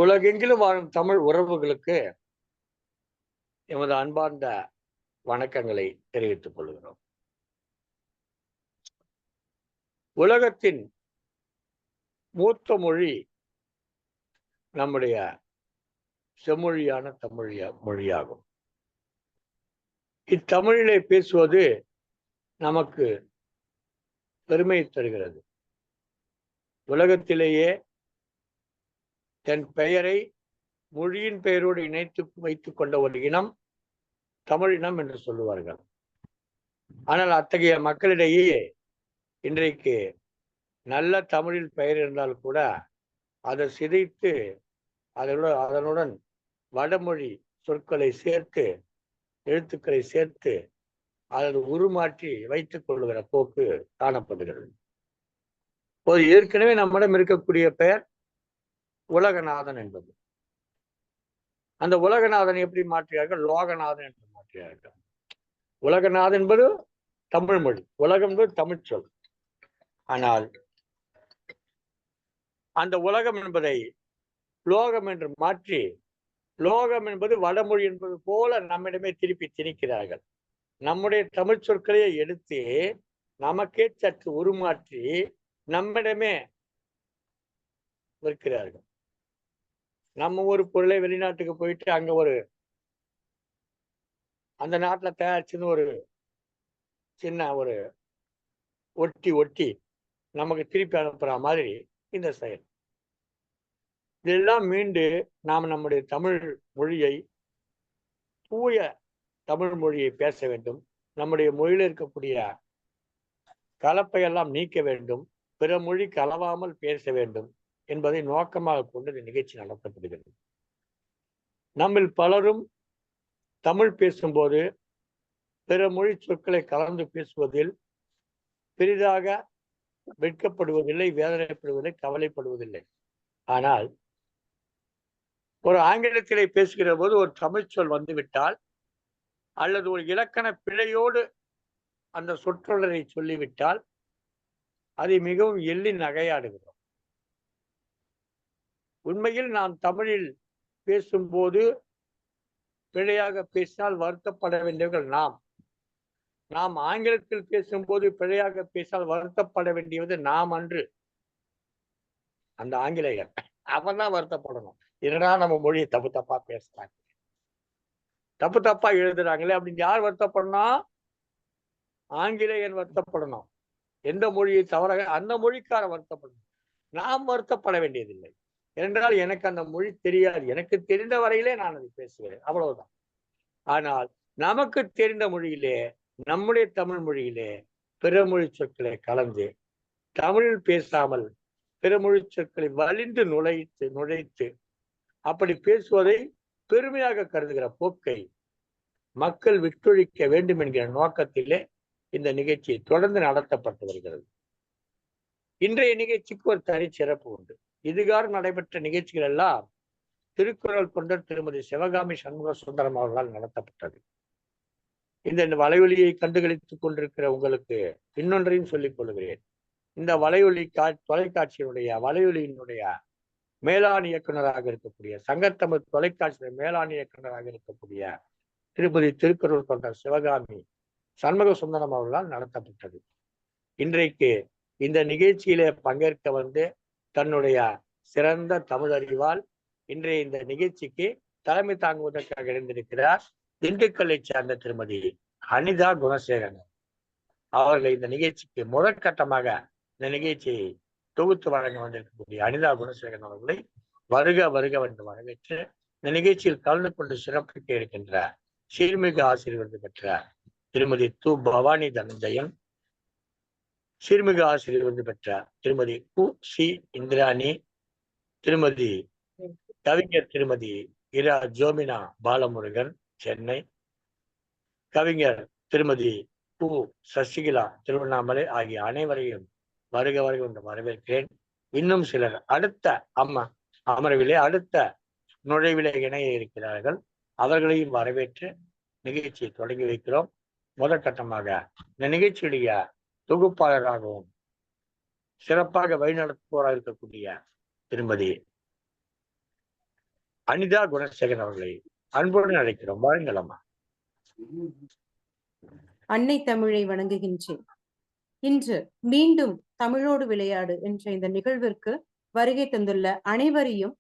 உலகெங்கிலும் வாழும் தமிழ் உறவுகளுக்கு எமது அன்பார்ந்த வணக்கங்களை தெரிவித்துக் கொள்கிறோம். உலகத்தின் மூத்த மொழி நம்முடைய செம்மொழியான மொழியாகும். இத்தமிழிலே பேசுவது நமக்கு பெருமை தருகிறது. உலகத்திலேயே தன் பெயரை மொழியின் பெயரோடு இணைத்து வைத்துக் கொண்ட ஒரு இனம் தமிழ் இனம் என்று சொல்லுவார்கள். ஆனால் அத்தகைய மக்களிடையே இன்றைக்கு நல்ல தமிழில் பெயர் இருந்தால் கூட அதை சிதைத்து அதனுடன் வடமொழி சொற்களை சேர்த்து எழுத்துக்களை சேர்த்து அதை உருமாற்றி வைத்துக் கொள்ளுகிற போக்கு காணப்படுகிறது. ஒரு ஏற்கனவே நம்மிடம் இருக்கக்கூடிய பெயர் உலகநாதன் என்பது. அந்த உலகநாதன் எப்படி மாற்றியார்கள்? லோகநாதன் என்று மாற்றியார்கள். உலகநாதன் என்பது தமிழ் மொழி, உலகம் என்பது தமிழ் சொல். ஆனால் அந்த உலகம் என்பதை லோகம் என்று மாற்றி லோகம் என்பது வடமொழி என்பது போல நம்மிடமே திருப்பி திணிக்கிறார்கள். நம்முடைய தமிழ் சொற்களையே எடுத்து நமக்கே சற்று உருமாற்றி நம்மிடமே விற்கிறார்கள். நம்ம ஒரு பொருளை வெளிநாட்டுக்கு போயிட்டு அங்க அந்த நாட்டுல தயாரிச்சுன்னு ஒரு சின்ன ஒரு ஒட்டி நமக்கு திருப்பி அனுப்புற மாதிரி இந்த செயல். இதெல்லாம் மீண்டு நாம் நம்முடைய தமிழ் மொழியை, தூய தமிழ் மொழியை பேச வேண்டும். நம்முடைய மொழியில் இருக்கக்கூடிய கலப்பையெல்லாம் நீக்க வேண்டும். பிற மொழி கலவாமல் பேச வேண்டும் என்பதை நோக்கமாக கொண்டு இந்த நிகழ்ச்சி நடத்தப்படுகிறது. நம்மில் பலரும் தமிழ் பேசும்போது பிற மொழி சொற்களை கலந்து பேசுவதில் பெரிதாக வெட்கப்படுவதில்லை, வேதனைப்படுவதில்லை, கவலைப்படுவதில்லை. ஆனால் ஒரு ஆங்கிலத்திலே பேசுகிற போது ஒரு தமிழ் சொல் வந்துவிட்டால் அல்லது ஒரு இலக்கண பிழையோடு அந்த சொற்றொடரை சொல்லிவிட்டால் அதை மிகவும் எள்ளி நகையாடுகிறோம். உண்மையில் நாம் தமிழில் பேசும்போது பிழையாக பேசினால் வருத்தப்பட வேண்டியவர்கள் நாம் ஆங்கிலத்தில் பேசும்போது பிழையாக பேசினால் வருத்தப்பட வேண்டியது நாம் அன்று, அந்த ஆங்கிலேயர். அவன் தான் வருத்தப்படணும். என்னடா நம்ம மொழியை தப்பா பேசுறாங்க, தப்பா எழுதுறாங்களே அப்படின்னு யார் வருத்தப்படணும்? ஆங்கிலேயன் வருத்தப்படணும். எந்த மொழியை தவறாக அந்த மொழிக்கார வருத்தப்படணும். நாம் வருத்தப்பட வேண்டியதில்லை. என்றால் எனக்கு அந்த மொழி தெரியாது, எனக்கு தெரிந்த வரையிலே நான் அதை பேசுகிறேன், அவ்வளவுதான். ஆனால் நமக்கு தெரிந்த மொழியிலே, நம்முடைய தமிழ் மொழியிலே பிற மொழி சொற்களை கலந்து தமிழில் பேசாமல் பிற மொழி சொற்களை வலிந்து நுழைத்து அப்படி பேசுவதை பெருமையாக கருதுகிற போக்கை மக்கள் விட்டொழிக்க வேண்டும் என்கிற நோக்கத்திலே இந்த நிகழ்ச்சி தொடர்ந்து நடத்தப்பட்டு வருகிறது. இன்றைய நிகழ்ச்சிக்கு ஒரு தனி சிறப்பு உண்டு. இதுகாறு நடைபெற்ற நிகழ்ச்சிகள் எல்லாம் திருக்குறள் தொண்டர் திருமதி சிவகாமி சண்முக சுந்தரம் அவர்களால் நடத்தப்பட்டது. இந்த வலையொலியை கண்டுகளித்துக் கொண்டிருக்கிற உங்களுக்கு இன்னொன்றையும் சொல்லிக் கொள்கிறேன். இந்த தொலைக்காட்சியினுடைய வலையொலியினுடைய மேலாண் இயக்குநராக இருக்கக்கூடிய, சங்கத்தமிழ் தொலைக்காட்சியின் மேலாண் இயக்குநராக இருக்கக்கூடிய திருப்பதி திருக்குறள் தொண்டர் சிவகாமி சண்முக சுந்தரம் அவர்களால் நடத்தப்பட்டது. இன்றைக்கு இந்த நிகழ்ச்சியிலே பங்கேற்க வந்து தன்னுடைய சிறந்த தமிழ் அறிவால் இன்றைய இந்த நிகழ்ச்சிக்கு தலைமை தாங்குவதற்காக இருந்திருக்கிறார் திண்டுக்கல்லை சேர்ந்த திருமதி அனிதா குணசேகரன் அவர்களை இந்த நிகழ்ச்சிக்கு முதற்கட்டமாக இந்த நிகழ்ச்சியை தொகுத்து வழங்க வந்திருக்கக்கூடிய அனிதா குணசேகரன் அவர்களை வருக என்று வரவேற்று இந்த நிகழ்ச்சியில் கலந்து கொண்டு சிறப்பிக்க இருக்கின்ற சீர்மிகு ஆசிரியர் விருது பெற்ற திருமதி து பவானி தனஞ்சயன், சீர்மிகு ஆசிரியர் விருது பெற்ற திருமதி கு சி இந்திராணி, திருமதி கவிஞர் திருமதி இரா ஜோமினா பாலமுருகன் சென்னை, கவிஞர் திருமதி கு சசிகலா திருவண்ணாமலை ஆகிய அனைவரையும் வருக என்று வரவேற்கிறேன். இன்னும் சிலர் அடுத்த அமர்விலே அடுத்த நுழைவிலே இணைய இருக்கிறார்கள். அவர்களையும் வரவேற்று நிகழ்ச்சியை தொடங்கி வைக்கிறோம். முதற்கட்டமாக இந்த நிகழ்ச்சியுடைய தொகுப்பாளராகவும் சிறப்பாக வழிநடத்துவோராக இருக்கக்கூடிய திருமதி அனிதா குணசேகரன் அவர்களை அன்புடன் அழைக்கிறோம். வாருங்கள் அம்மா. அன்னை தமிழை வணங்குகின்றேன். இன்று மீண்டும் தமிழோடு விளையாடு என்ற இந்த நிகழ்விற்கு வருகை தந்துள்ள அனைவரையும்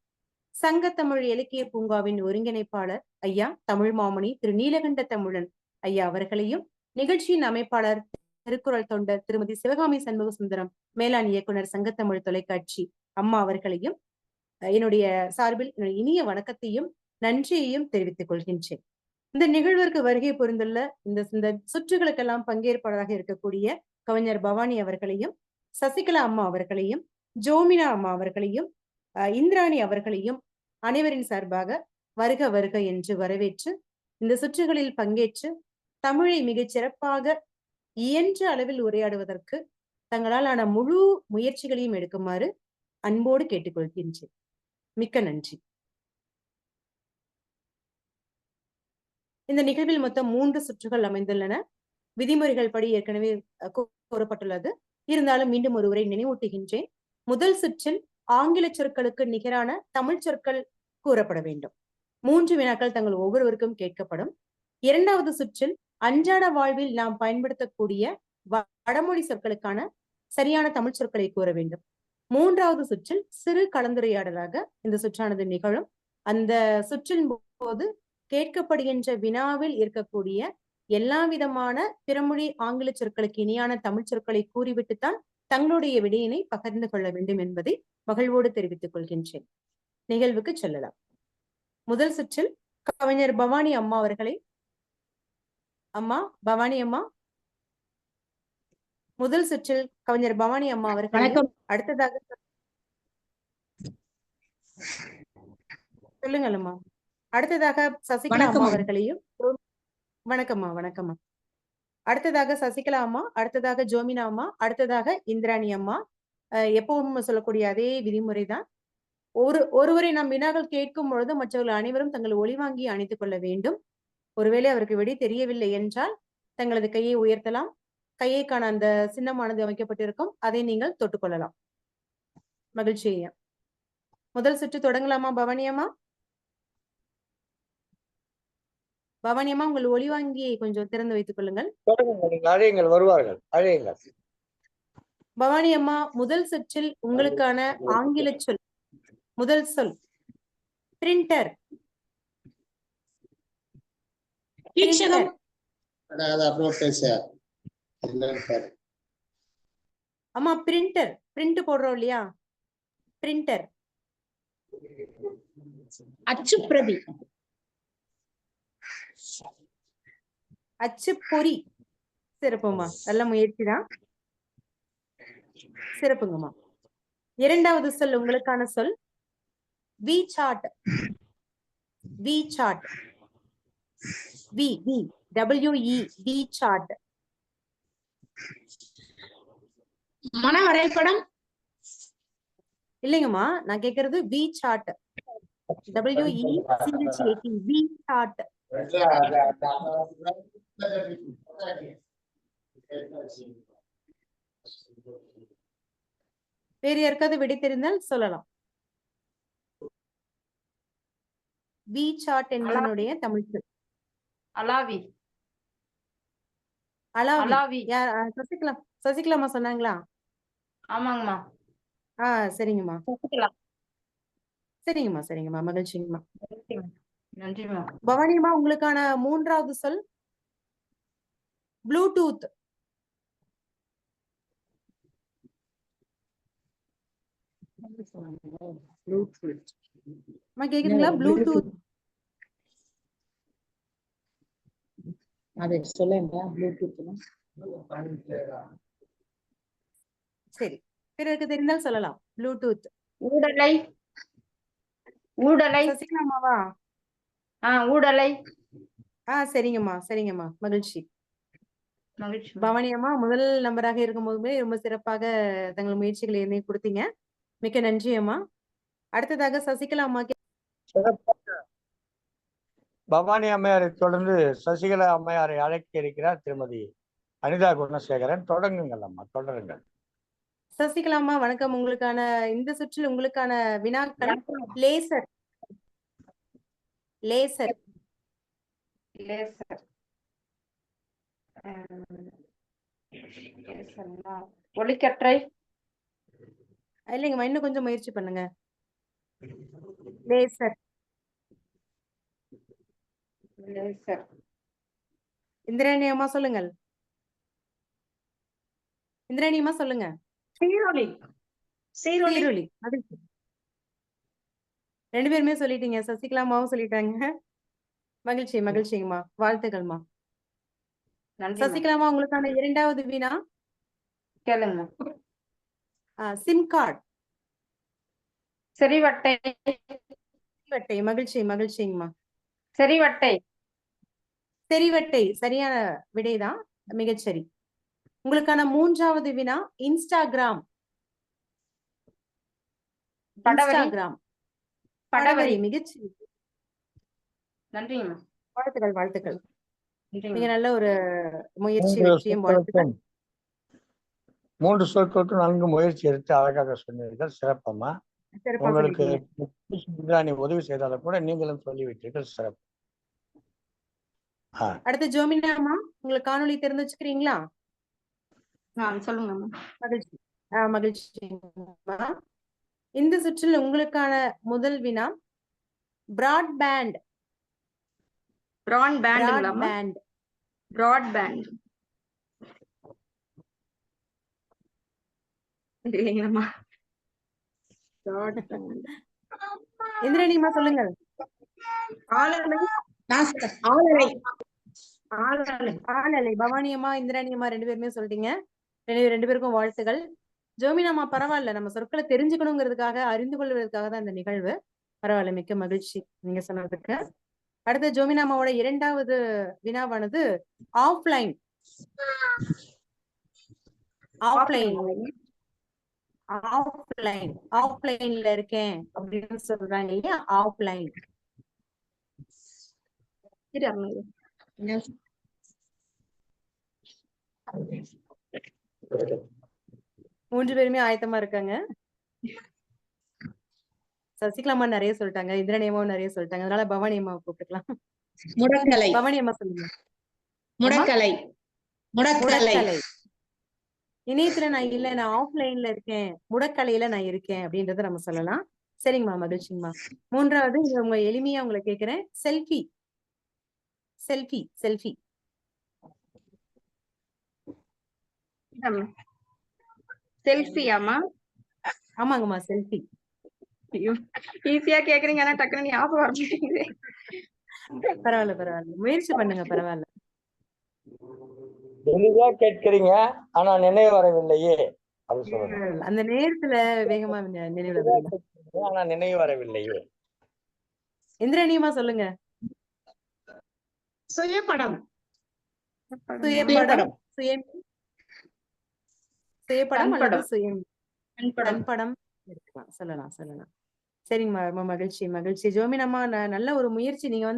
சங்கத்தமிழ் இலக்கிய பூங்காவின் ஒருங்கிணைப்பாளர் ஐயா தமிழ் மாமணி திரு நீலகண்ட தமிழன் ஐயா அவர்களையும், நிகழ்ச்சியின் அமைப்பாளர் திருக்குறள் தொண்டர் திருமதி சிவகாமி சண்முக சுந்தரம், மேலாண் இயக்குனர் சங்கத்தமிழ் தொலைக்காட்சி அம்மா அவர்களையும் என்னுடைய சார்பில் இனிய வணக்கத்தையும் நன்றியையும் தெரிவித்துக் கொள்கின்றேன். இந்த நிகழ்விற்கு வருகை புரிந்துள்ள இந்த சுற்றுகளுக்கெல்லாம் பங்கேற்பாளராக இருக்கக்கூடிய கவிஞர் பவானி அவர்களையும், சசிகலா அம்மா அவர்களையும், ஜோமினா அம்மா அவர்களையும், இந்திராணி அவர்களையும் அனைவரின் சார்பாக வருக வருக என்று வரவேற்று இந்த சுற்றுகளில் பங்கேற்று தமிழை மிகச் சிறப்பாக இயன்ற அளவில் உரையாடுவதற்கு தங்களால் ஆன முழு முயற்சிகளையும் எடுக்குமாறு அன்போடு கேட்டுக்கொள்கின்றேன். மிக்க நன்றி. இந்த நிகழ்வில் மொத்தம் 3 சுற்றுகள் அமைந்துள்ளன. விதிமுறைகள் படி ஏற்கனவே கூறப்பட்டுள்ளது. இருந்தாலும் மீண்டும் ஒரு உரை நினைவூட்டுகின்றேன். முதல் சுற்றில் ஆங்கில சொற்களுக்கு நிகரான தமிழ் சொற்கள் கூறப்பட வேண்டும். 3 வினாக்கள் தங்கள் ஒவ்வொருவருக்கும் கேட்கப்படும். இரண்டாவது சுற்றில் அன்றாட வாழ்வில் நாம் பயன்படுத்தக்கூடிய வடமொழி சொற்களுக்கான சரியான தமிழ் சொற்களை கூற வேண்டும். மூன்றாவது சுற்றில் சிறு கலந்துரையாடலாக இந்த சுற்றானது நிகழும். அந்த சுற்றின் போது கேட்கப்படுகின்ற வினாவில் இருக்கக்கூடிய எல்லா விதமான பிறமொழி ஆங்கில சொற்களுக்கு இணையான தமிழ் சொற்களை கூறிவிட்டுத்தான் தங்களுடைய விடையினை பகிர்ந்து கொள்ள வேண்டும் என்பதை மகிழ்வோடு தெரிவித்துக் கொள்கின்றேன். நிகழ்வுக்கு செல்லலாம். முதல் சுற்றில் கவிஞர் பவானி அம்மா அவர்களை, அம்மா பவானி அம்மா, முதல் சுற்றில் கவிஞர் பவானி அம்மா அவர்களை, அடுத்ததாக சொல்லுங்கள் அம்மா. அடுத்ததாக சசிகலா அம்மா அவர்களையும், வணக்கம்மா வணக்கம்மா. அடுத்ததாக சசிகலா அம்மா, அடுத்ததாக ஜோமினா அம்மா, அடுத்ததாக இந்திராணி அம்மா. எப்பவும் சொல்லக்கூடிய அதே விதிமுறைதான். ஒருவரை நாம் வினாக்கள் கேட்கும் பொழுது மற்றவர்கள் அனைவரும் தங்கள் ஒளிவாங்கி அணைத்துக் கொள்ள வேண்டும். ஒருவேளை அவருக்கு விடை தெரியவில்லை என்றால் தங்களது கையை உயர்த்தலாம். கையைக்கான அந்த சின்னமானது அமைக்கப்பட்டிருக்கும், அதை நீங்கள் தொட்டுக்கொள்ளலாம். மகிழ்ச்சி ஐயா. முதல் சுற்று தொடங்கலாமா பவானியம்மா? பவானியம்மா, உங்கள் ஒளிவாங்கியை கொஞ்சம் திறந்து வைத்துக் கொள்ளுங்கள். அழையுங்கள், வருவார்கள், அழையுங்கள். பவானி அம்மா, முதல் சுற்றில் உங்களுக்கான ஆங்கில சொல். முதல் சொல் பிரிண்டர். அம்மா பிரிண்டர், பிரிண்ட் போடுறோம் இல்லையா? பிரிண்டர். அச்சுப்பிரதி. அச்சுப்பொறி. சிறப்புமா, நல்ல முயற்சி தான். சிறப்புங்கம்மா. இரண்டாவது சொல் உங்களுக்கான சொல் V chart. V chart. V V WE V chart. மன வரைபடம். இல்லைங்கம்மா, நான் கேக்குறது V chart. WECHAT V chart. வேறு யாருக்காவது விடை தெரிந்தால் சொல்லலாம். வி சார்ட் என்பதனுடைய தமிழ் சொல் அலாவி. அலாவி. யார்? சசிகலாமா சொன்னாங்களா? ஆமாங்கம்மா. சரிங்கம்மா. சரிங்கம்மா, சரிங்கம்மா, மகிழ்ச்சிங்கம்மா. நன்றிம்மா. பவானியம்மா, உங்களுக்கான மூன்றாவது சொல் ப்ளூடூத். கேக்குதுங்களா? ப்ளூடூத். அதை சொல்லுங்க. ப்ளூடூத். சரி, பிறகு தெரிந்தால் சொல்லலாம். ப்ளூடூத். ஊடலை. ஊடலை. சசிகலாமாவா? ஊடலை. சரிங்கம்மா, சரிங்கம்மா, மகிழ்ச்சி. பவானி அம்மா, முதல் நம்பராக இருக்கும் போதுமே ரொம்ப சிறப்பாக தங்கள் முயற்சிகளை என்னை கொடுத்தீங்க. மிக்க நன்றி அம்மா. அடுத்ததாக சசிகலா அம்மா. பவானி அம்மையாரை தொடர்ந்து சசிகலா அம்மையாரை அழைக்க இருக்கிறார் திருமதி அனிதா குணசேகரன். தொடங்குங்கள் அம்மா, தொடருங்கள். சசிகலா அம்மா வணக்கம். உங்களுக்கான இந்த சுற்றில் உங்களுக்கான வினாக்கள் லேசர். லேசர். லேசர். லேசர்னா ஒளிக்கற்றை. இல்லைங்கம்மா, இன்னும் கொஞ்சம் முயற்சி பண்ணுங்க. லேசர். லேசர். இந்திராணி அம்மா சொல்லுங்கள். இந்திராணி அம்மா சொல்லுங்க. சீரொளி. சீரொளி. சீரொலி. மகிழ்ச்சி. 2 பேருமே சொல்லிட்டீங்க. சசிகலா அம்மாவும் சொல்லிட்டாங்க. மகிழ்ச்சி மகிழ்ச்சிங்கம்மா. வாழ்த்துக்கள்மா. நன்றி. சசிகலாமா, உங்களுக்கான 2வது வினா. கேளுங்க. SIM card. செறிவட்டை. செறிவட்டை. மகிழ்ச்சி மகிழ்ச்சிங்கம்மா. செறிவட்டை. செறிவட்டை சரியான விடைதான். மிகச்சரி. உங்களுக்கான 3வது வினா இன்ஸ்டாகிராம். படவரி. இன்ஸ்டாகிராம். படவரி. மிகச்சரி. நன்றிங்கம்மா. வாழ்த்துக்கள் வாழ்த்துக்கள். நீங்க நன்றிங்கம்மா. நல்ல ஒரு முயற்சி, வெற்றியும் வாழ்த்துக்கள். 3 சொற்களுக்கும் நன்கு முயற்சி எடுத்து அழகாக சொன்னீர்கள். சிறப்பம்மா. சிறப்பா உங்களுக்கு சொல்லிட்டீங்க. உதவி செய்தாலும் கூட நீங்களும் சொல்லிவிட்டீர்கள். சிறப்பு. அடுத்து ஜோமினா அம்மா, உங்களுக்கு காணொளி திறந்து வச்சுக்கிறீங்களா? சொல்லுங்கம்மா. மகிழ்ச்சி. மகிழ்ச்சிங்கம்மா. இந்த சுற்றில் உங்களுக்கான முதல் வினா பிராட்பேண்ட். பிராட்பேண்ட். பிராட்பேண்ட் இல்லைங்கம்மா. இந்திரணிமா சொல்லுங்க. ஆளலை. ஆளலை. பவானி அம்மா, இந்திராணி அம்மா 2 பேருமே சொல்லிட்டீங்க. 2 பேருக்கும் வாழ்த்துகள். ஜோமினாமா பரவாயில்ல, நம்ம சொற்களை தெரிஞ்சுக்கணுங்கிறதுக்காக, அறிந்து கொள்வதற்காக தான் இந்த நிகழ்வு. பரவாயில்ல, மிக்க மகிழ்ச்சி நீங்க சொன்னதுக்கு. அடுத்த ஜோமினாமாவோட 2வது வினாவானது ஆஃப்லைன். ஆஃப்லைன். ஆஃப்லைன். ஆஃப்லைன்ல இருக்கேன் அப்படின்னு சொல்றாங்க இல்லையா? ஆஃப்லைன். 3 பேருமே ஆயத்தமா இருக்காங்க. சசிகலா அம்மா நிறைய சொல்லிட்டாங்க, இந்திராணி அம்மாவும் நிறைய சொல்லிட்டாங்க. அதனால பவானி அம்மாவை கூப்பிட்டுக்கலாம். முடக்கலை. பவானி அம்மா சொல்லுங்க. முடக்கலை. முடக்கலை. இணையத்துல நான் இல்ல, நான் ஆஃப்லைன்ல இருக்கேன், முடக்கலையில நான் இருக்கேன் அப்படின்றத நம்ம சொல்லலாம். சரிங்கம்மா, மகிழ்ச்சிங்கம்மா. 3வது உங்க எளிமையா உங்களை கேக்குறேன். செல்ஃபி. செல்ஃபி. செல்ஃபி. செல்ஃபியாமா? ஆமாங்கம்மா, செல்ஃபி. ஈஸியா கேக்குறீங்க, ஆனா டக்குனு ஞாபகம் வர மாட்டேங்குது. பரவாயில்ல பரவாயில்ல, முயற்சி பண்ணுங்க. பரவாயில்ல. எளிதா கேட்கிறீங்க, ஆனா நினைவு வரவில்லையே. அந்த நேரத்துல வேகமா நினைவுல வருங்க. ஆனா நினைவு வரவில்லையே. இந்திரணியமா சொல்லுங்க. சுயப்படம். சுயப்படம். சுயப்படம் அல்லது சுயம். தன்படம் சொல்லலாம் சொல்லலாம். சரிங்கம்மா, ரொம்ப மகிழ்ச்சி மகிழ்ச்சி. ஜோமினம்மா, நல்ல ஒரு முயற்சி. நீங்க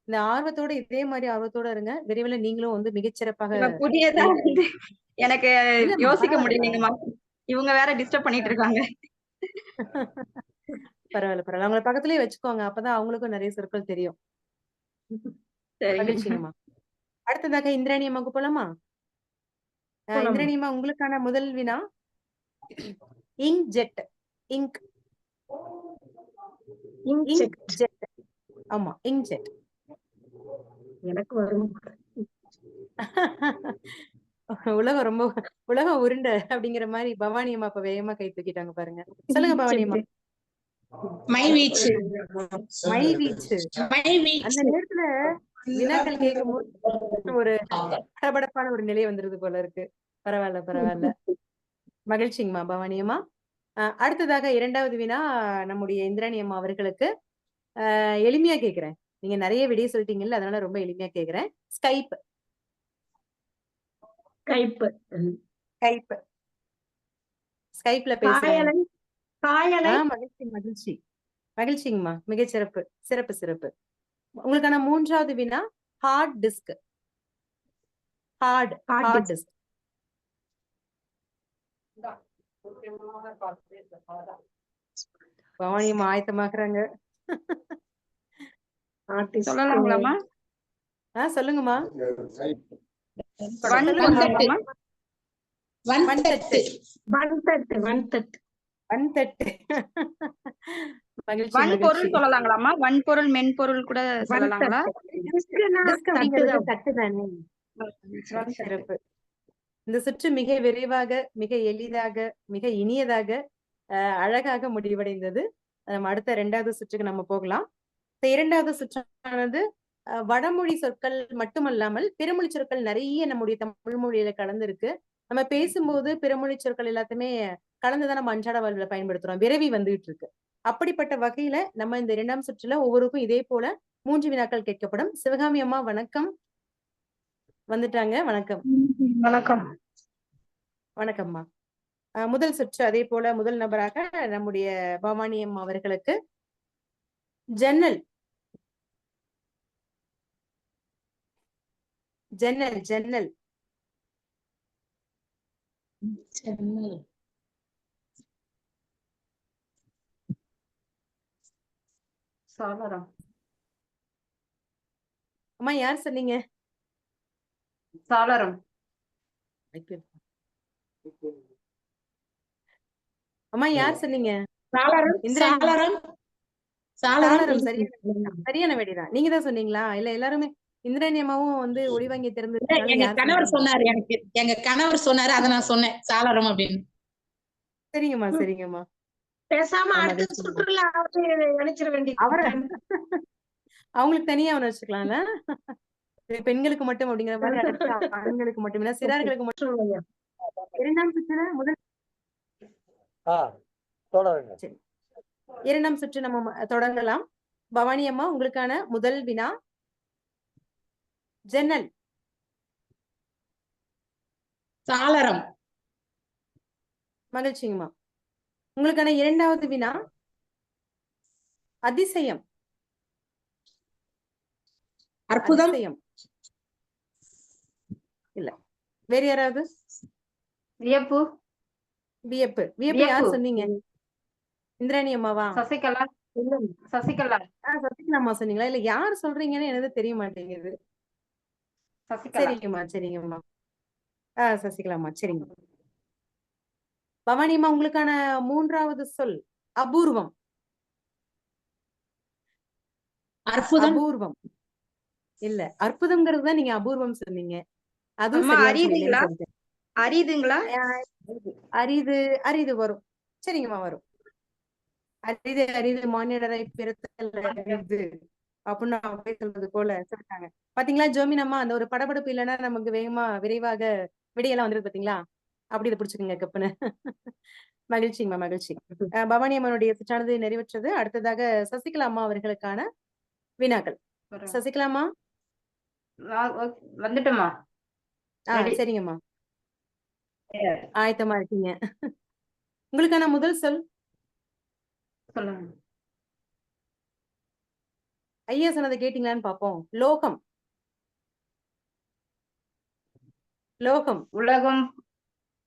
இந்த ஆர்வத்தோட இதே மாதிரி ஆர்வத்தோட இருங்க. விரைவில் நீங்களும் மிகச்சிறப்பாக. புதியதா எனக்கு யோசிக்க முடியலைங்கம்மா. இவங்க வேற டிஸ்டர்ப் பண்ணிட்டு இருக்காங்க. பரவாயில்ல பரவாயில்ல, அவங்களை பக்கத்துலயே வச்சுக்கோங்க. அப்பதான் அவங்களுக்கும் நிறைய சொற்கள் தெரியும். மகிழ்ச்சிங்கம்மா. அடுத்ததாக இந்திராணி அம்மாவுக்கு போலாமா? இந்திராணி அம்மா, உங்களுக்கான முதல் வினா இங்க் ஜெட். Ink jet. ஆமா, இங்க் ஜெட். எனக்கு வரும். உலகம் உருண்டை அப்படிங்கிற மாதிரி பவானி அம்மா இப்ப வேகமா கை தூக்கிட்டாங்க பாருங்க. சொல்லுங்க பவானி அம்மா. மைவீச்சு. மைவீச்சு. அந்த நேரத்துல வினாக்கள் கேட்கும் போது ஒரு படபடப்பான ஒரு நிலை வந்துருது போல இருக்கு. பரவாயில்ல பரவாயில்ல, மகிழ்ச்சிங்கம்மா பவானி அம்மா. அடுத்ததாக 2வது வினா நம்முடைய இந்திராணி அம்மா அவர்களுக்கு. எளிமையா கேக்குறேன், நீங்க நிறைய விடைய சொல்லிட்டீங்கல்ல, அதனால ரொம்ப எளிமையா கேக்குறேன். ஸ்கைப். ஸ்கைப்ல பேசுறேன். மகிழ்ச்சி மகிழ்ச்சி மகிழ்ச்சிங்கம்மா, மிகச்சிறப்பு. சிறப்பு சிறப்பு. உங்களுக்கான 3வது வினா ஹார்ட் டிஸ்க். Hard disk. பவானியும் ஆயத்தமாக்குறாங்க. சொல்லலாங்களாமா? சொல்லுங்கம்மா. வன் சொல்லுங்கம்மா. வன்தட்டு. வன்தட்டு. மகிழ்ச்சி, மகிழ்ச்சி. வன்பொருள் சொல்லலாங்களாமா? வன்பொருள், மென்பொருள் கூட சொல்லலாங்களா? டிஸ்க் அப்படிங்கிறது தட்டு தானே. சிறப்பு. இந்த சுற்று மிக விரைவாக, மிக எளிதாக, மிக இனியதாக, அழகாக முடிவடைந்தது. நம்ம அடுத்த 2வது சுற்றுக்கு நம்ம போகலாம். இந்த 2வது சுற்றானது வடமொழி சொற்கள் மட்டுமல்லாமல் பிறமொழி சொற்கள் நிறைய நம்முடைய தமிழ் மொழியில கலந்துருக்கு. நம்ம பேசும்போது பிறமொழி சொற்கள் எல்லாத்தையுமே கலந்துதான் நம்ம அன்றாட வாழ்வுல பயன்படுத்துறோம். விரவி வந்துகிட்டு இருக்கு. அப்படிப்பட்ட வகையில நம்ம இந்த 2ஆம் சுற்றுல ஒவ்வொருக்கும் இதே போல 3 வினாக்கள் கேட்கப்படும். சிவகாமி அம்மா வணக்கம். வந்துட்டாங்க. வணக்கம். வணக்கம். வணக்கம்மா. முதல் சுற்று அதே போல முதல் நபராக நம்முடைய பவானி அம்மா அவர்களுக்கு ஜன்னல். ஜன்னல் ஜன்னல் சாளரம். அம்மா யார் சொன்னீங்க? சாளரம். அம்மா யார் சொன்னீங்க? சாளரம். சரியான விடைதான். நீங்க தான் சொன்னீங்களா? இல்ல எல்லாருமே இந்திராணி அம்மாவும் வந்து ஒளி வாங்கி திறந்து எங்க கணவர் சொன்னாரு, எங்க கணவர் சொன்னாரு, அதை நான் சொன்னேன் சாளரம் அப்படின்னு. சரிங்கம்மா, சரிங்கம்மா. பேசாம அடுத்த சுற்றுலா நினைச்சிட வேண்டிய அவரை அவங்களுக்கு தனியா அவனை வச்சுக்கலாம்ல. பெண்களுக்கு மட்டும் அப்படிங்கிற மாதிரி அடுத்து ஆண்களுக்கு மட்டும் இல்ல, சிறார்களுக்கு மட்டும். 2ஆம் சுற்றுல முதல் 2ஆம் சுற்று நம்ம தொடங்கலாம். பவானி அம்மா உங்களுக்கான முதல் வினா ஜன்னல். சாளரம். மகிழ்ச்சிங்கம்மா. உங்களுக்கான 2வது வினா அதிசயம். அற்புதம். இல்ல, வேற யாராவது? வியப்பு. வியப்பு. வியப்பு யார் சொன்னீங்க? இந்திராணி அம்மாவா? சசிகலா. சசிகலா. சசிகலா அம்மா சொன்னீங்களா? இல்ல யார் சொல்றீங்கன்னு எனக்கு தெரிய மாட்டேங்குது. சரிங்கம்மா, சரிங்கம்மா. சசிகலா அம்மா, சரிங்க. பவானி அம்மா உங்களுக்கான 3வது சொல் அபூர்வம். அற்புதம். அபூர்வம் இல்ல, அற்புதம்ங்கிறது தான் நீங்க அபூர்வம் சொன்னீங்க. அதுவும் அரிதுங்களா? அரிதுங்களா? அரிது. அரிது வரும். சரிங்கம்மா, வரும். அரிது அரிது மானிடரை பிறத்தல் அரிது அப்படின்னு சொல்றது போல சொல்லிட்டாங்க. பாத்தீங்களா ஜோமினம்மா, அந்த ஒரு படபடப்பு இல்லைன்னா நமக்கு வேகமா விரைவாக விடையெல்லாம் வந்துருது பாத்தீங்களா? அப்படி இதை பிடிச்சுக்கோங்க கப்புன்னு. மகிழ்ச்சிங்கம்மா, மகிழ்ச்சி. பவானி அம்மனுடைய சுற்றானது நிறைவேற்றது. அடுத்ததாக சசிகலா அம்மா அவர்களுக்கான வினாக்கள். சசிகலா அம்மா வந்துட்டுமா? சரிங்கம்மா, ஆயத்தமா இருக்கீங்க. உங்களுக்கான முதல் சொல் சொல்லுங்க. ஐயா சொன்னதை கேட்டீங்களான்னு பாப்போம். லோகம். லோகம். உலகம்.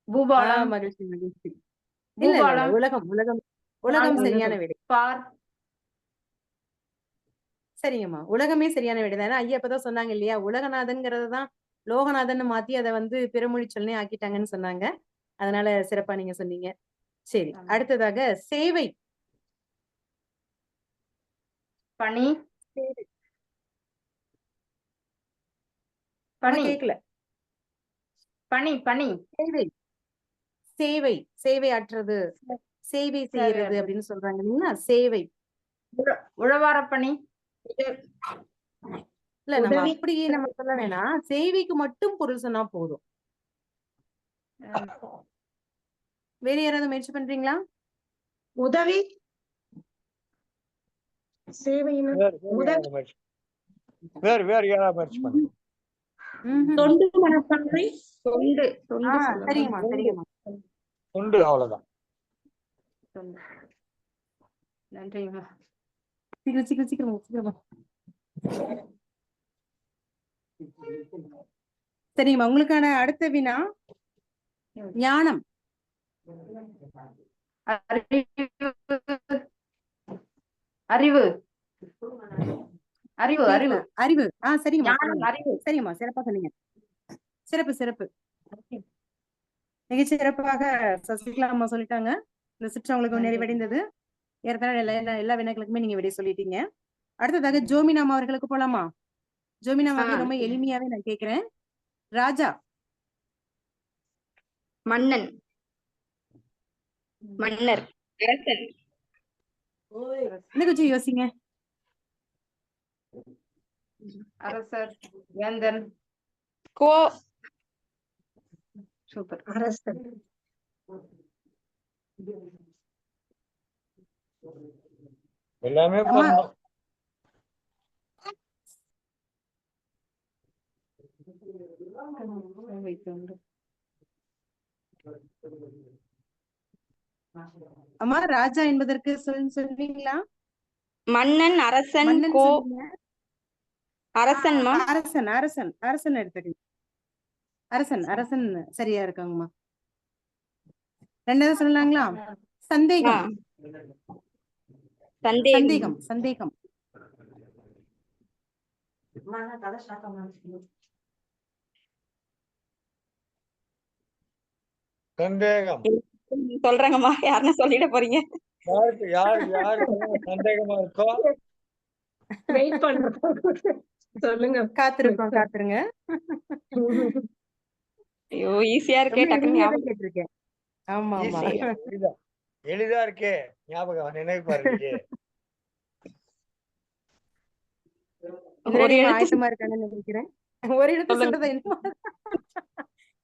பூபாலம். மகிழ்ச்சி, மகிழ்ச்சி. இல்ல, உலகம். உலகம். உலகம் சரியான விடை. சரிங்கம்மா, உலகமே சரியான விடைதான். ஏன்னா ஐயா இப்பதான் சொன்னாங்க இல்லையா, உலகநாதன்ங்கிறதான் லோகநாதன் மாத்தி அதை வந்து பிறமொழி சொல்லி ஆக்கிட்டாங்கன்னு சொன்னாங்க. அதனால சிறப்பா நீங்க சொன்னீங்க. சரி, அடுத்ததாக சேவை. பணி. பணி கேக்கல. பணி பணி. சேவை. சேவை. சேவை ஆற்றுறது, சேவை செய்யறது அப்படின்னு சொல்றாங்க இல்லைங்களா? சேவை. உழவார பணி. இல்ல, நம்ம அப்படியே நம்ம சொல்ல வேணாம். சேவைக்கு மட்டும் பொருள் சொன்னா போதும். வேற யாராவது முயற்சி பண்றீங்களா? உதவி. சேவையின் வேற யாராவது முயற்சி பண்ணுங்க. தொண்டு மனப்பான்மை. தொண்டு. சரிங்கம்மா, சரிங்கம்மா. தொண்டு, அவ்வளவுதான். நன்றிங்கம்மா. சீக்கிரம் சீக்கிரம் சீக்கிரமா. சரிங்கம்மா, உங்களுக்கான அடுத்த வினா ஞானம். அறிவு. அறிவு அறிவு அறிவு. சரிங்கம்மா ஞானம் சரிங்கம்மா அறிவு. சரிங்கம்மா சிறப்பா சொன்னீங்க. சிறப்பு சிறப்பு. மிகச் சிறப்பாக சசிகலா அம்மா சொல்லிட்டாங்க. இந்த சுற்று அவங்களுக்கு நிறைவடைந்தது. ஏற்கனவே எல்லா வினாக்களுக்குமே நீங்க விடை சொல்லிட்டீங்க. அடுத்ததாக ஜோமினா அம்மா அவர்களுக்கு போலாமா? ஜோமினா அவர்கள் ரொம்ப எளிமையாவே நான் கேக்குறேன். ராஜா. மன்னன். மன்னர். அரசன். இன்னும் கொஞ்சம் யோசிங்க. அரசர், வேந்தன், கோ. சூப்பர். அரசர், எல்லாமே அம்மா. பண்ணணும். அம்மா ராஜா என்பதற்கு சொல்றீங்களா? மன்னன், அரசன், மன்னன் கோ. சொன்னீங்க. அரசன்மா. அரசன் அரசன் அரசன் எடுத்துக்கங்க. அரசன் அரசன் சரியா இருக்காங்கம்மா. ரெண்டாவது சொல்லலாங்களா? சந்தேகம். சந்தேகம். சந்தேகம் சந்தேகம். சந்தேகம். சொல்றாங்கம்மா, யாருன்னா சொல்லிட போறீங்க. யாருக்கு சந்தேகமா இருக்கோ வெயிட் பண்றோம். சொல்லுங்க. காத்திருங்க. ஐயோ ஈஸியா இருக்கே, டக்குன்னு ஞாபகம். கேட்டிருக்கேன். ஆமா ஆமா. எளிதா இருக்கே, ஞாபகம் நினைவு பாருங்க. ஒரு எழுத்து ஆயத்தமா இருக்காங்கன்னு நினைக்கிறேன். ஒரு எழுத்து சொல்றதா என்ன?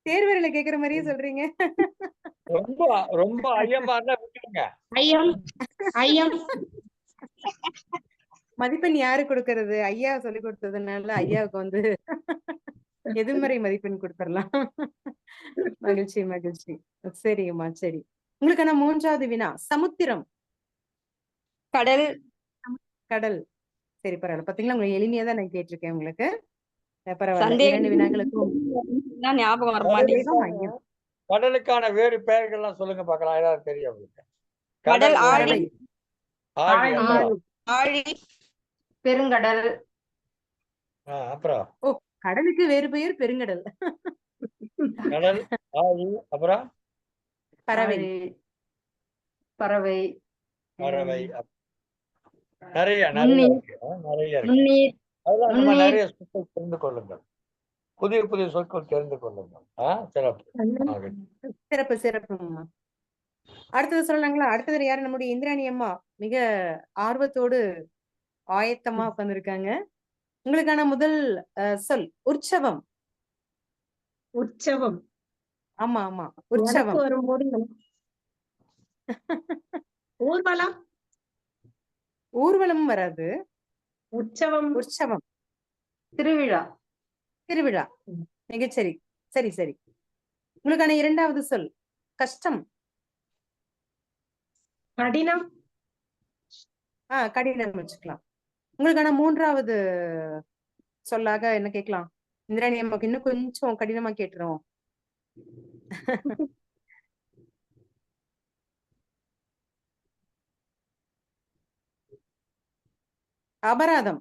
தேர்வரையில கேக்குற மாதிரியே சொல்றீங்க. ரொம்ப ரொம்ப ஐயமா இருந்தா விட்டுருங்க. ஐயம் ஐயம் மதிப்பெண் யாரு கொடுக்கறது? ஐயா சொல்லி கொடுத்ததுனால ஐயாவுக்கு எதிர்மறை மதிப்பெண் கொடுத்துடலாம். மகிழ்ச்சி மகிழ்ச்சி. சரிங்கம்மா சரி. உங்களுக்கான மூன்றாவது வினா சமுத்திரம். கடல். கடல். சரி பரவாயில்ல. பாத்தீங்களா உங்களுக்கு எளிமையா தான் நான் கேட்டிருக்கேன் உங்களுக்கு. பரவாயில்ல. 2 வினாக்களுக்கும் ஞாபகம் வர மாட்டேங்குது. கடலுக்கான வேறு பெயர்கள்லாம் சொல்லுங்க பார்க்கலாம். ஏதாவது தெரியும் உங்களுக்கு? கடல், ஆழி. ஆழி, பெருங்கடல். அப்புறம் கடலுக்கு வேறு பெயர் பெருங்கடல். கடல், ஆழி, அப்புறம் பறவை. பறவை, பறவை. நிறைய இருக்கு. அதெல்லாம் நம்ம நிறைய சொற்கள் தெரிந்து கொள்ளுங்கள். புதிய புதிய சொற்கள் தெரிந்து கொள்ளுங்கள். சிறப்பு சிறப்புங்கம்மா. அடுத்தது சொல்லலாங்களா? அடுத்தது யாரு? நம்முடைய இந்திராணி அம்மா மிக ஆர்வத்தோடு ஆயத்தமா உட்கார்ந்துருக்காங்க. உங்களுக்கான முதல் சொல் உற்சவம். உற்சவம். ஆமா ஆமா உற்சவம். வரும்போது ஊர்வலம். ஊர்வலமும் வராது. உற்சவம். உற்சவம். திருவிழா. திருவிழா. மிகச்சரி. சரி சரி. உங்களுக்கான இரண்டாவது சொல் கஷ்டம். கடினம். கடினம் வச்சுக்கலாம். உங்களுக்கான மூன்றாவது சொல்லாக என்ன கேட்கலாம்? இந்திராணி அம்மாக்கு இன்னும் கொஞ்சம் கடினமா கேட்டுரும். அபராதம்.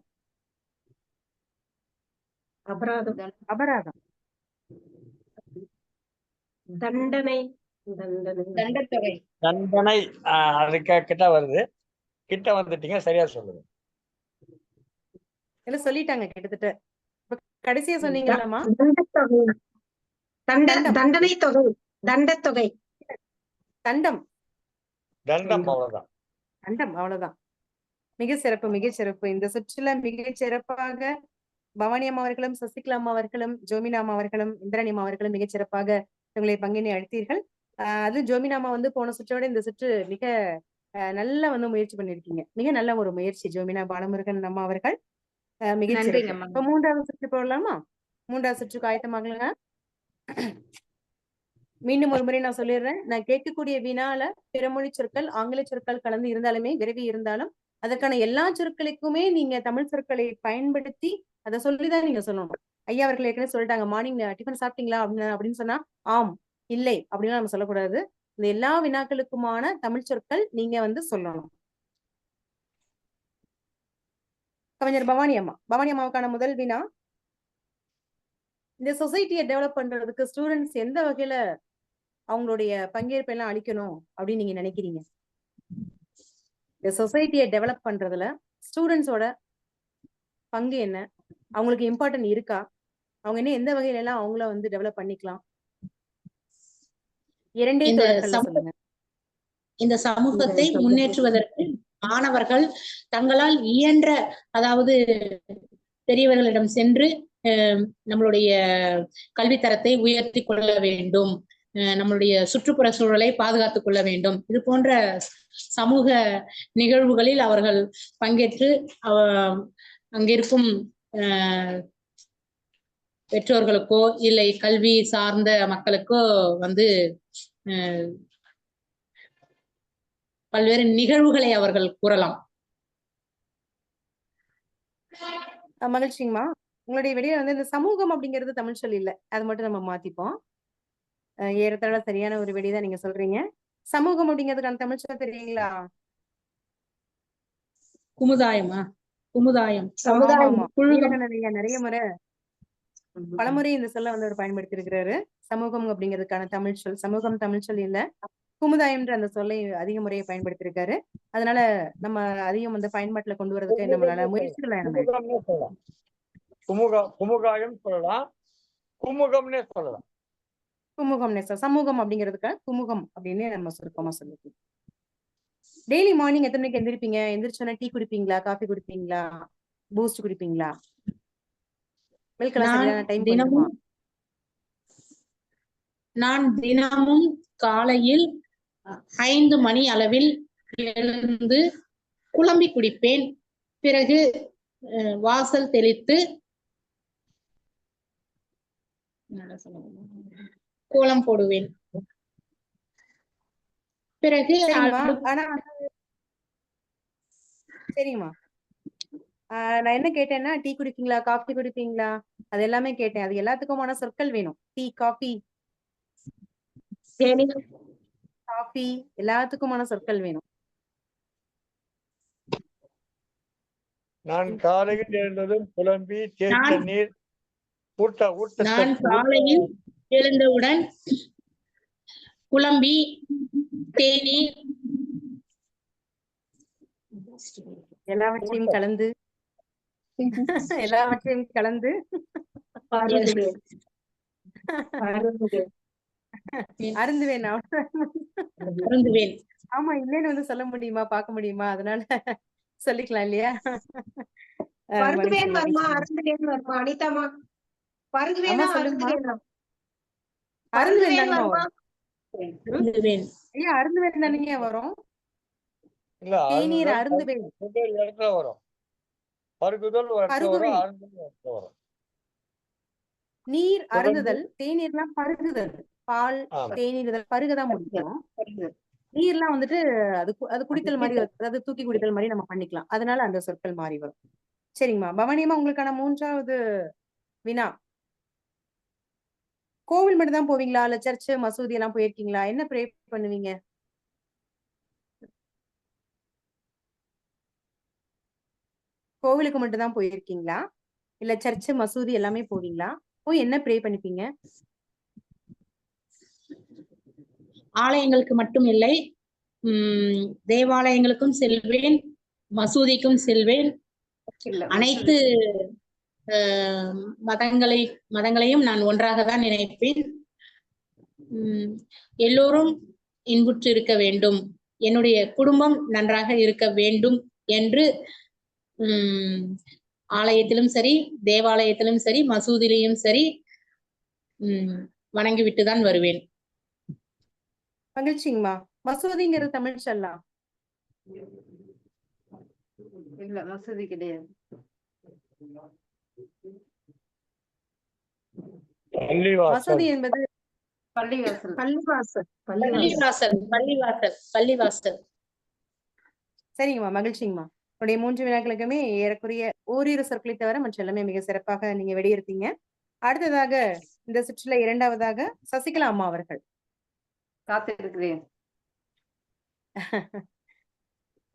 அபராதம். அபராதம். தண்டனை. தண்டத்தொகை. தண்டனை. அது கிட்ட வருது. கிட்ட வந்துட்டீங்க. சரியா சொல்லுங்க. எல்லாம் சொல்லிட்டாங்க கிட்டத்தட்ட. கடைசியா சொன்னீங்களாமா? தண்டனை தொகை. தண்டத்தொகை. தண்டம். தண்டம். அவ்வளவுதான். தண்டம். அவ்வளவுதான். மிக சிறப்பு மிக சிறப்பு. இந்த சுற்றுலா மிக சிறப்பாக பவானி அம்மா அவர்களும், சசிகலா அம்மா அவர்களும், ஜோமினா அம்மா அவர்களும், இந்திராணி அம்மா அவர்களும் மிக சிறப்பாக உங்களை பங்கினை அளித்தீர்கள். அது ஜோமினா அம்மா போன சுற்றோட இந்த சுற்று மிக நல்லா முயற்சி பண்ணிருக்கீங்க. மிக நல்ல ஒரு முயற்சி ஜோமினா பாலமுருகன் அம்மா அவர்கள். மிக சிறப்பு. இப்ப மூன்றாவது சுற்று போடலாமா? மூன்றாவது சுற்றுக்கு ஆயத்தமாகலங்க. மீண்டும் ஒரு முறை நான் சொல்லிடுறேன். நான் கேட்கக்கூடிய வினால பிறமொழி சொற்கள், ஆங்கில சொற்கள் கலந்து இருந்தாலுமே, விரைவி இருந்தாலும் அதற்கான எல்லா சொற்களுக்குமே நீங்க தமிழ் சொற்களை பயன்படுத்தி அதை சொல்லிதான் நீங்க சொல்லணும். ஐயா அவர்கள் ஏற்கனவே சொல்லிட்டாங்க, மார்னிங் டிஃபன் சாப்பிட்டீங்களா அப்படின்னு சொன்னா ஆம், இல்லை அப்படின்னு நம்ம சொல்லக்கூடாது. இந்த எல்லா வினாக்களுக்குமான தமிழ் சொற்கள் நீங்க சொல்லணும். கவிஞர் பவானி அம்மாவுக்கான முதல் வினா, இந்த சொசைட்டியை டெவலப் பண்றதுக்கு ஸ்டூடெண்ட்ஸ் எந்த வகையில அவங்களுடைய பங்கேற்பை எல்லாம் அளிக்கணும் அப்படின்னு நீங்க நினைக்கிறீங்க? இந்த சொசைட்டியை டெவலப் பண்றதுல ஸ்டூடெண்ட்ஸோட பங்கு என்ன? அவங்களுக்கு இம்பார்ட்டன்ட் இருக்கா? அவங்க இன்னும் எந்த வகையில எல்லாம் அவங்கள வந்து டெவலப் பண்ணிக்கலாம்? இரண்டே இந்த தொடர்கள்ல சொல்லுங்க. இந்த சமூகத்தை முன்னேற்றுவதற்கு மாணவர்கள் தங்களால் இயன்ற, அதாவது பெரியவர்களிடம் சென்று நம்மளுடைய கல்வித்தரத்தை உயர்த்தி கொள்ள வேண்டும், நம்மளுடைய சுற்றுப்புற சூழலை பாதுகாத்துக் கொள்ள வேண்டும். இது போன்ற சமூக நிகழ்வுகளில் அவர்கள் பங்கேற்று அங்கிருக்கும் பெற்றோர்களுக்கோ இல்லை கல்வி சார்ந்த மக்களுக்கோ வந்து பல்வேறு நிகழ்வுகளை அவர்கள் கூறலாம். மகிழ்ச்சிங்கம்மா. உங்களுடைய வெளியில வந்து இந்த சமூகம் அப்படிங்கிறது தமிழ் சொல் இல்ல, அது மட்டும் நம்ம மாத்திப்போம். ஏறத்தாழ சரியான ஒரு வெளிதான் நீங்க சொல்றீங்க. சமூகம் அப்படிங்கிறதுக்கான தமிழ் சொல் தெரியுங்களா? குமுதாயமா? குமுதாயம். நிறைய முறை பலமுறை இந்த சொல்ல வந்து அவர் பயன்படுத்தி இருக்கிறாரு. சமூகம் அப்படிங்கிறதுக்கான தமிழ் சொல் சமூகம் தமிழ் சொல் இல்ல, குமுதாயம்ன்ற அந்த சொல்லை அதிக முறையை பயன்படுத்தி இருக்காரு. அதனால நம்ம அதிகம் வந்து பயன்பாட்டுல கொண்டு வரதுக்கு நம்மளால முயற்சிகளை குமுகாயம் சொல்லலாம், குமுகம்னே சொல்லலாம். குமுகம்னே சமூகம் அப்படிங்கிறதுக்கு குமுகம் அப்படின்னு நம்ம சுருக்கமா சொல்லிக்கலாம். டெய்லி மார்னிங் எத்தனை மணிக்கு எந்திரிப்பீங்க? எந்திரிச்சோன்னா டீ குடிப்பீங்களா, காஃபி குடிப்பீங்களா, பூஸ்ட் குடிப்பீங்களா? நான் தினமும் காலையில் 5 மணி அளவில் எழுந்து குழம்பி குடிப்பேன். பிறகு வாசல் தெளித்து கோலம் போடுவேன். பிறகு சரிங்கம்மா, நான் என்ன கேட்டேன்னா டீ குடிப்பீங்களா, காஃபி குடிப்பீங்களா, அது எல்லாமே கேட்டேன். அது எல்லாத்துக்குமான சொற்கள் வேணும். டீ, காஃபி, காஃபி எல்லாத்துக்குமான சொற்கள் வேணும். நான் காலையில் எழுந்ததும் குழம்பி தேய்த்த நீர் நான் காலையில் எழுந்தவுடன் குழம்பி தேநீர் எல்லாவற்றையும் கலந்து அருந்துவேன். ஆமா, இல்லைன்னு வந்து சொல்ல முடியுமா, பார்க்க முடியுமா? அதனால சொல்லிக்கலாம் இல்லையா? அருந்துவேன் தானே வரும். தேநீர் அருந்துவேன் வரும். நீர் அருந்துதல், தேநீர்லாம் பருகுதல். பால் தேநீர் பருகதான் முடியும். நீர்லாம் வந்துட்டு அது குடித்தல் மாதிரி, அதாவது தூக்கி குடித்தல் மாதிரி நம்ம பண்ணிக்கலாம். அதனால அந்த சொற்கள் மாறி வரும். சரிங்கம்மா. பவானியம்மா, உங்களுக்கான 3வது வினா, கோவில் மட்டும் தான் போவீங்களா, இல்ல சர்ச்சு மசூதி எல்லாம் போயிருக்கீங்களா? என்ன ப்ரே பண்ணுவீங்க? கோவிலுக்கு மட்டும் தான் போயிருக்கீங்களா, இல்ல சர்ச்சு மசூதி எல்லாமே போவீங்களா? போய் என்ன ப்ரே பண்ணிப்பீங்க? ஆலயங்களுக்கு மட்டும் இல்லை, தேவாலயங்களுக்கும் செல்வேன், மசூதிக்கும் செல்வேன். அனைத்து மதங்களையும் நான் ஒன்றாக தான் நினைப்பேன். எல்லோரும் இன்புற்று இருக்க வேண்டும், என்னுடைய குடும்பம் நன்றாக இருக்க வேண்டும் என்று ஆலயத்திலும் சரி, தேவாலயத்திலும் சரி, மசூதியிலும் சரி வணங்கிவிட்டுதான் வருவேன். மகிழ்ச்சிங்கம்மா. மசூதிங்கிறது தமிழ் சொல்லா? இல்ல, மசூதி கிடையாது. மசூதி என்பது பள்ளிவாசல். சரிங்கம்மா, மகிழ்ச்சிங்கம்மா. உடைய 3 வினாக்களுக்குமே ஏறக்குறைய ஓரிரு சொற்களை தவிர மற்ற எல்லாமே மிக சிறப்பாக நீங்க வெளியிருத்தீங்க. அடுத்ததாக இந்த சுற்றுல 2வதாக சசிகலா அம்மா அவர்கள். காத்திருக்கிறேன்.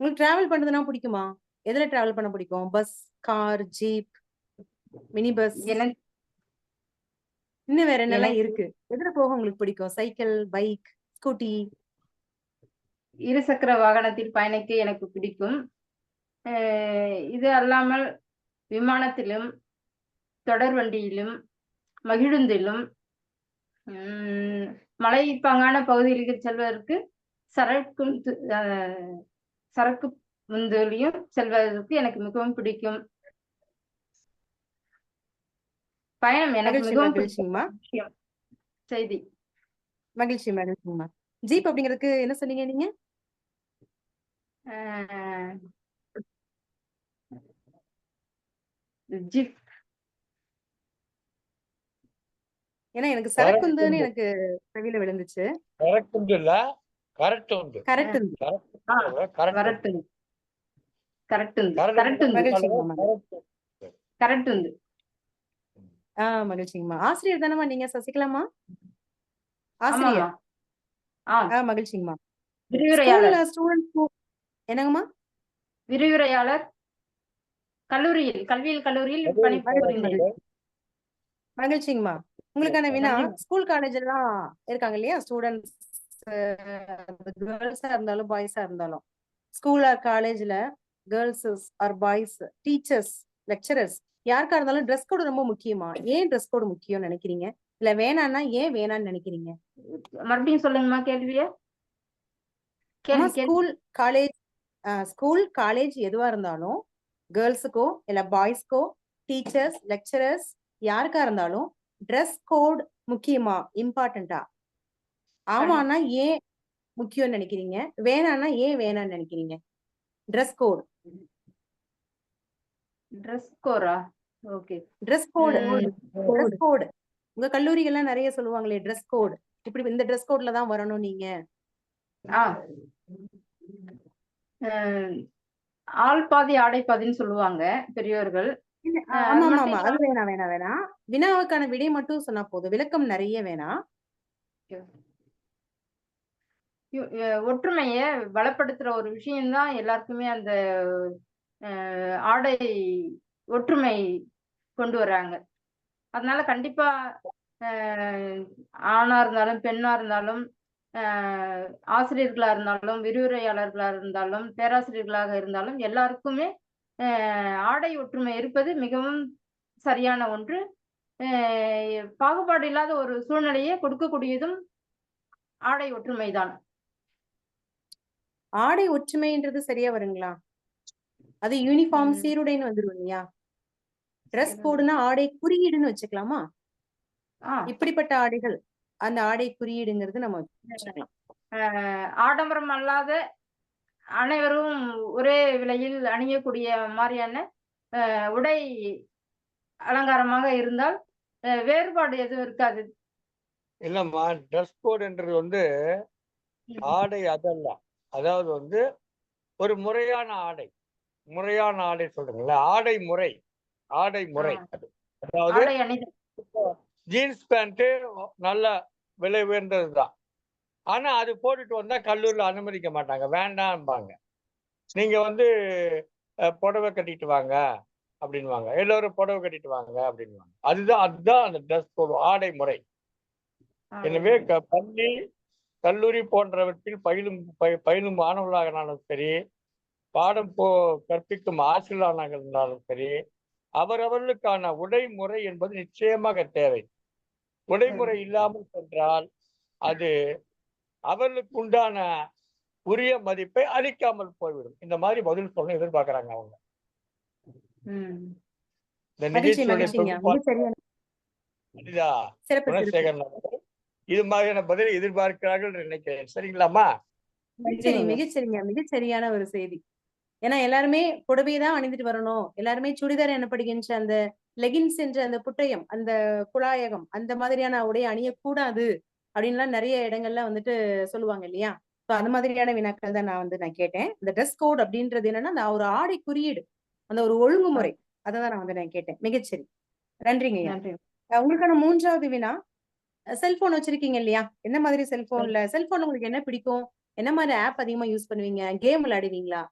உங்களுக்கு டிராவல் பண்றதுனா பிடிக்குமா? எதுல டிராவல் பண்ண பிடிக்கும்? Bus, car, jeep, mini bus, எனக்கு இன்னும் வேற என்னெல்லாம் எனக்கு இருக்கு? எதுல போக உங்களுக்கு பிடிக்கும்? Cycle, bike, scooty? இருசக்கர வாகனத்தில் பயணிக்க எனக்கு பிடிக்கும். இது அல்லாமல் விமானத்திலும், தொடர் வண்டியிலும், மகிழுந்திலும், மலைப்பாங்கான பகுதிகளுக்கு செல்வதற்கு சரக்கு முந்திலையும் செல்வதற்கு எனக்கு மிகவும் பிடிக்கும். பயணம் எனக்கு மகிழ்ச்சி மிகவும் பிடிச்ச மகிழ்ச்சிங்கம்மா. விஷயம். செய்தி மகிழ்ச்சி மகிழ்ச்சிங்கம்மா. ஜீப் அப்படிங்கிறதுக்கு என்ன சொன்னீங்க நீங்க? அஹ், ஜிப் ஏன்னா எனக்கு சரக்குந்துன்னு எனக்கு செவியில விழுந்துச்சு. கரெக்ட் உண்டு இல்ல, கரெக்ட் உண்டு, கரெக்ட் இருந்து. கரெக்ட் வரட்டு கரெக்ட் கரெக்ட் மகிழ்ச்சிங்கம்மா. கரெக்ட் உண்டு. மகிழ்ச்சிங்கம்மா. ஆசிரியர் தானம்மா நீங்க சசிகலாமா? ஆமாமா. ஆசிரியர். மகிழ்ச்சிங்கம்மா. விரிவுரையாளர் ஸ்டூடெண்ட் என்னங்கம்மா? விரிவுரையாளர் கல்லூரியில் பணிபுரிந்தேன். மகிழ்ச்சிங்கம்மா. உங்களுக்கான வினா, ஸ்கூல் காலேஜ் எல்லாம் இருக்காங்க இல்லையா ஸ்டூடெண்ட்ஸ், கேர்ள்ஸா இருந்தாலும் பாய்ஸா இருந்தாலும், ஸ்கூல் ஆர் காலேஜ்ல girls are boys, teachers, lecturers யாருக்கா இருந்தாலும் ட்ரெஸ் கோடு ரொம்ப முக்கியமா? ஏன் ட்ரெஸ் கோடு முக்கியம்னு நினைக்கிறீங்க? இல்ல வேணான்னா ஏன் வேணான்னு நினைக்கிறீங்க? மறுபடியும் சொல்லுங்கம்மா கேள்விய. ஸ்கூல் காலேஜ் எதுவா இருந்தாலும், கேர்ள்ஸுக்கோ இல்ல பாய்ஸ்க்கோ, டீச்சர்ஸ், லெக்சரர்ஸ் யாருக்கா இருந்தாலும் ட்ரெஸ் கோட் முக்கியமா, இம்பார்ட்டண்டா? ஆமான்னா ஏன் முக்கியம்னு நினைக்கிறீங்க? வேணான்னா ஏன் வேணான்னு நினைக்கிறீங்க? Dress code okay. Dress code உங்க கல்லூரிகள்லாம் நிறைய சொல்லுவாங்களே ட்ரெஸ் கோட், இப்படி இந்த ட்ரெஸ் கோட்ல தான் வரணும் நீங்க. ஆள் பாதி ஆடை பாதின்னு சொல்லுவாங்க பெரியவர்கள். ஆமா ஆமா, அது வேணாம். வினாவுக்கான விடை மட்டும் சொன்னா போதும், விளக்கம் நிறைய வேணாம். ஒற்றுமைய பலப்படுத்துற ஒரு விஷயம்தான் எல்லாருக்குமே அந்த ஆடை ஒற்றுமை கொண்டு வர்றாங்க. அதனால கண்டிப்பா ஆணா இருந்தாலும் பெண்ணா இருந்தாலும், ஆசிரியர்களா இருந்தாலும், விரிவுரையாளர்களா இருந்தாலும், பேராசிரியர்களாக இருந்தாலும் எல்லாருக்குமே ஆடை ஒற்றுமை இருப்பது மிகவும் சரியான ஒன்று. பாகுபாடு இல்லாத ஒரு சூழ்நிலையை கொடுக்கக்கூடியதும் ஆடை ஒற்றுமைதான். ஆடை ஒற்றுமைன்றது சரியா வருங்களா? அது யூனிஃபார்ம் சீருடைன்னு வந்துரும் இல்லையா? ட்ரெஸ் கோடுனா ஆடை குறியீடுன்னு வச்சுக்கலாமா? இப்படிப்பட்ட ஆடைகள், அந்த ஆடை குறியீடுங்கிறது நம்ம வச்சுக்கலாம். ஆடம்பரம் அல்லாத அனைவரும் ஒரே விலையில் அணியக்கூடிய மாதிரியான உடை அலங்காரமாக இருந்தால் வேறுபாடு எதுவும் இருக்காது. இல்லம்மா, ட்ரெஸ் கோடுன்றது ஆடை அதல்ல. அதாவது ஒரு முறையான ஆடை சொல்றீங்களா? ஆடை முறை அது. அதாவது ஜீன்ஸ் பேண்ட் நல்ல விலை உயர்ந்ததுதான். ஆனா அது போட்டுட்டு வந்தா கல்லூரில அனுமதிக்க மாட்டாங்க, வேண்டாம்பாங்க. நீங்க புடவை கட்டிட்டு வாங்க அப்படின்வாங்க, எல்லோரும் புடவை கட்டிட்டு வாங்க அப்படின்வாங்க. அதுதான் அந்த ட்ரெஸ் கோடு, ஆடை முறை. எனவே பள்ளி கல்லூரி போன்றவற்றில் பயிலும் மாணவர்களாக சரி, பாடம் கற்பிக்கும் ஆசிரியர்களாக இருந்தாலும் சரி, அவரவர்களுக்கான உடைமுறை என்பது நிச்சயமாக தேவை. உடைமுறை இல்லாமல் சென்றால் அது அவர்களுக்கு உண்டான உரிய மதிப்பை அளிக்காமல் போய்விடும். இந்த மாதிரி பதில் சொல்ல எதிர்பார்க்கிறாங்க அவங்க. இந்த நிகழ்ச்சியுடைய இது மாதிரியான பதிலை எதிர்பார்க்கிறார்கள் நினைக்கிறேன். சரிங்களாமா? மிகச்சரியான ஒரு செய்தி. ஏன்னா எல்லாருமே புடவைதான் அணிந்துட்டு வரணும், எல்லாருமே சுடிதார் எனப்படுகின்ற அந்த லெகின்ஸ் என்ற அந்த புட்டயம், அந்த குழாயகம், அந்த மாதிரியான உடை அணியக்கூடாது அப்படின்லாம் நிறைய இடங்கள்ல சொல்லுவாங்க இல்லையா? அந்த மாதிரியான வினாக்கள் தான் நான் கேட்டேன். இந்த ட்ரெஸ் கோட் அப்படின்றது என்னன்னா அந்த ஒரு ஆடை குறியீடு, அந்த ஒரு ஒழுங்குமுறை, அதான் நான் கேட்டேன். மிகச்சரி, நன்றிங்க. உங்களுக்கான மூன்றாவது வினா, செல்போன் வச்சிருக்கீங்க இல்லையா? என்ன மாதிரி செல்போன்ல உங்களுக்கு என்ன பிடிக்கும்? என்ன மாதிரி ஆப் அதிகமா யூஸ் பண்ணுவீங்க? கேம் விளையாடுவீங்களா?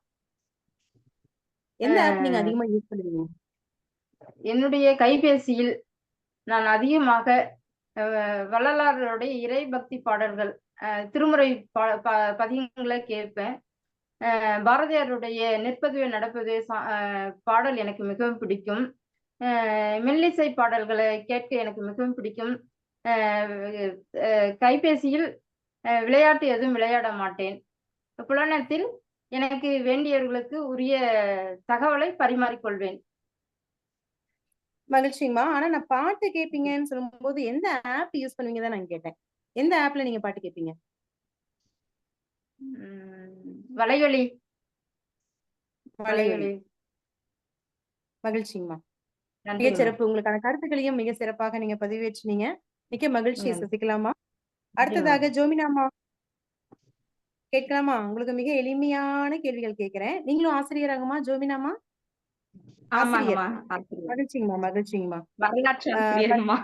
எந்த ஆப் நீங்க அதிகமா யூஸ் பண்ணுவீங்க? என்னுடைய கைபேசியில் நான் அதிகமாக வள்ளலாருடைய இறை பக்தி பாடல்கள், திருமுறை பதிகங்களை கேட்பேன். பாரதியாருடைய நிற்பதுவே நடப்பதுவே பாடல் எனக்கு மிகவும் பிடிக்கும். மெல்லிசை பாடல்களை கேட்க எனக்கு மிகவும் பிடிக்கும். கைபேசியில் விளையாட்டு எதுவும் விளையாட மாட்டேன். புலனத்தில் எனக்கு வேண்டியவர்களுக்கு உரிய தகவலை பரிமாறிக்கொள்வேன். மகிழ்ச்சிங்கம்மா. ஆனா நான் பாட்டு கேட்பீங்கன்னு சொல்லும்போது எந்த ஆப் யூஸ் பண்ணுவீங்க தான் நான் கேட்டேன். எந்த ஆப்ல நீங்க பாட்டு கேட்பீங்க? வலையொலி. மகிழ்ச்சிங்கம்மா. மிக சிறப்பு. உங்களுக்கான கருத்துக்களையும் மிக சிறப்பாக நீங்க பதிவேற்றினீங்க. மிக்க மகிழ்ச்சி சசிகலாமா. அடுத்ததாக ஜோமினாமா கேட்கலாமா? உங்களுக்கு மிக எளிமையான கேள்விகள் கேட்கிறேன். நீங்களும் ஆசிரியராகமா ஜோமினாமா? ஆசிரியர். மகிழ்ச்சிங்கம்மா மகிழ்ச்சிங்கம்மா. வரலாற்று ஆசிரியருமா.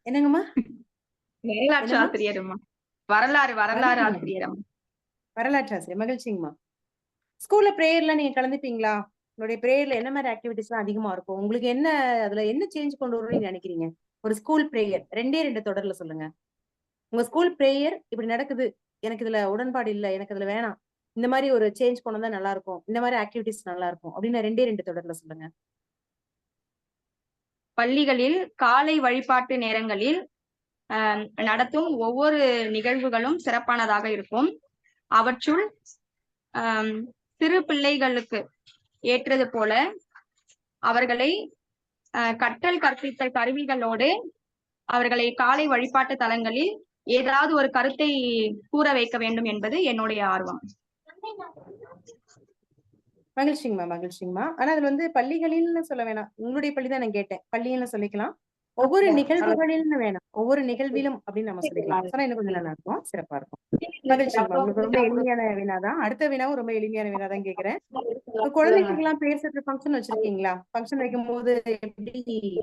என்னங்கம்மா? வரலாற்று ஆசிரியருமா. வரலாறு ஆசிரியரும். வரலாற்று ஆசிரியர். மகிழ்ச்சிங்கம்மா. ஸ்கூல்ல பிரேயர்லாம் நீங்க கலந்துப்பீங்களா? உங்களுடைய பிரேயர்ல என்ன மாதிரி ஆக்டிவிட்டிஸ் எல்லாம் அதிகமா இருக்கும்? உங்களுக்கு என்ன அதுல என்ன சேஞ்ச் கொண்டு வரணும்னு நினைக்கிறீங்க? ஒரு ஸ்கூல் பிரேயர் 2 தொடர்ல சொல்லுங்க. உங்க ஸ்கூல் பிரேயர் இப்படி நடக்குது, எனக்கு இதுல உடன்பாடு இல்ல, எனக்கு இதுல வேணாம், இந்த மாதிரி ஒரு சேஞ்ச் கொண்டு வந்தா நல்லா இருக்கும், இந்த மாதிரி ஆக்டிவிட்டிஸ் நல்லா இருக்கும் அப்படின்னு 2 தொடர்ல சொல்லுங்க. பள்ளிகளில் காலை வழிபாட்டு நேரங்களில் நடத்தும் ஒவ்வொரு நிகழ்வுகளும் சிறப்பானதாக இருக்கும். அவற்றுள் சிறு பிள்ளைகளுக்கு ஏற்றது போல அவர்களை கற்றல் கற்பித்தல் கருவிகளோடு அவர்களை காலை வழிபாட்டு தலங்களில் ஏதாவது ஒரு கருத்தை கூற வைக்க வேண்டும் என்பது என்னுடைய ஆர்வம். மகிழ்ச்சிங்கம்மா மகிழ்ச்சிங்கம்மா. ஆனா அதுல வந்து பள்ளிகளில்னு சொல்ல வேணாம், உங்களுடைய பள்ளி தான் நான் கேட்டேன், பள்ளின்னு சொல்லிக்கலாம். ஒவ்வொரு நிகழ்வுகளிலும் வேணும், ஒவ்வொரு நிகழ்விலும் அப்படின்னு நம்ம சொல்லிக்கலாம். சொன்னா இன்னும் கொஞ்சம் நல்லா இருக்கும், சிறப்பா இருக்கும். மகிழ்ச்சிங்கம்மா. உங்களுக்கு ரொம்ப எளிமையான வினாதான். அடுத்த வினாவும் ரொம்ப எளிமையான வினாதான் கேட்கிறேன். குழந்தைங்களுக்கு எல்லாம் பேர் சற்று ஃபங்க்ஷன் வச்சிருக்கீங்களா? ஃபங்க்ஷன் வைக்கும் போது எப்படி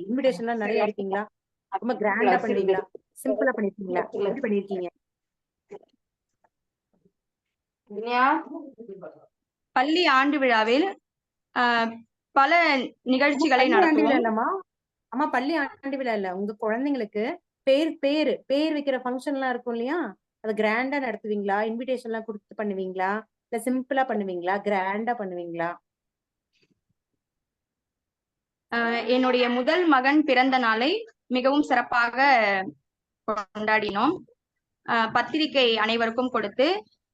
இன்விடேஷன் எல்லாம் நிறைய அடிப்பீங்களா? ரொம்ப கிராண்டா பண்ணுவீங்களா? சிம்பிளா பண்ணிருக்கீங்களா? எப்படி பண்ணிருக்கீங்க? பள்ளி ஆண்டு விழாவில் பல நிகழ்ச்சிகளை நடத்துவோம். இல்லம்மா அம்மா, பள்ளி ஆண்டு விழா இல்ல, உங்க குழந்தைங்களுக்கு பேர் வைக்கிற ஃபங்க்ஷன் எல்லாம் இருக்கும் இல்லையா? அது கிராண்டா நடத்துவீங்களா? இன்விடேஷன் எல்லாம் கொடுத்து பண்ணுவீங்களா? இல்ல சிம்பிளா பண்ணுவீங்களா? கிராண்டா பண்ணுவீங்களா? என்னுடைய முதல் மகன் பிறந்த நாளை மிகவும் சிறப்பாக கொண்டாடினோம். பத்திரிகை அனைவருக்கும் கொடுத்து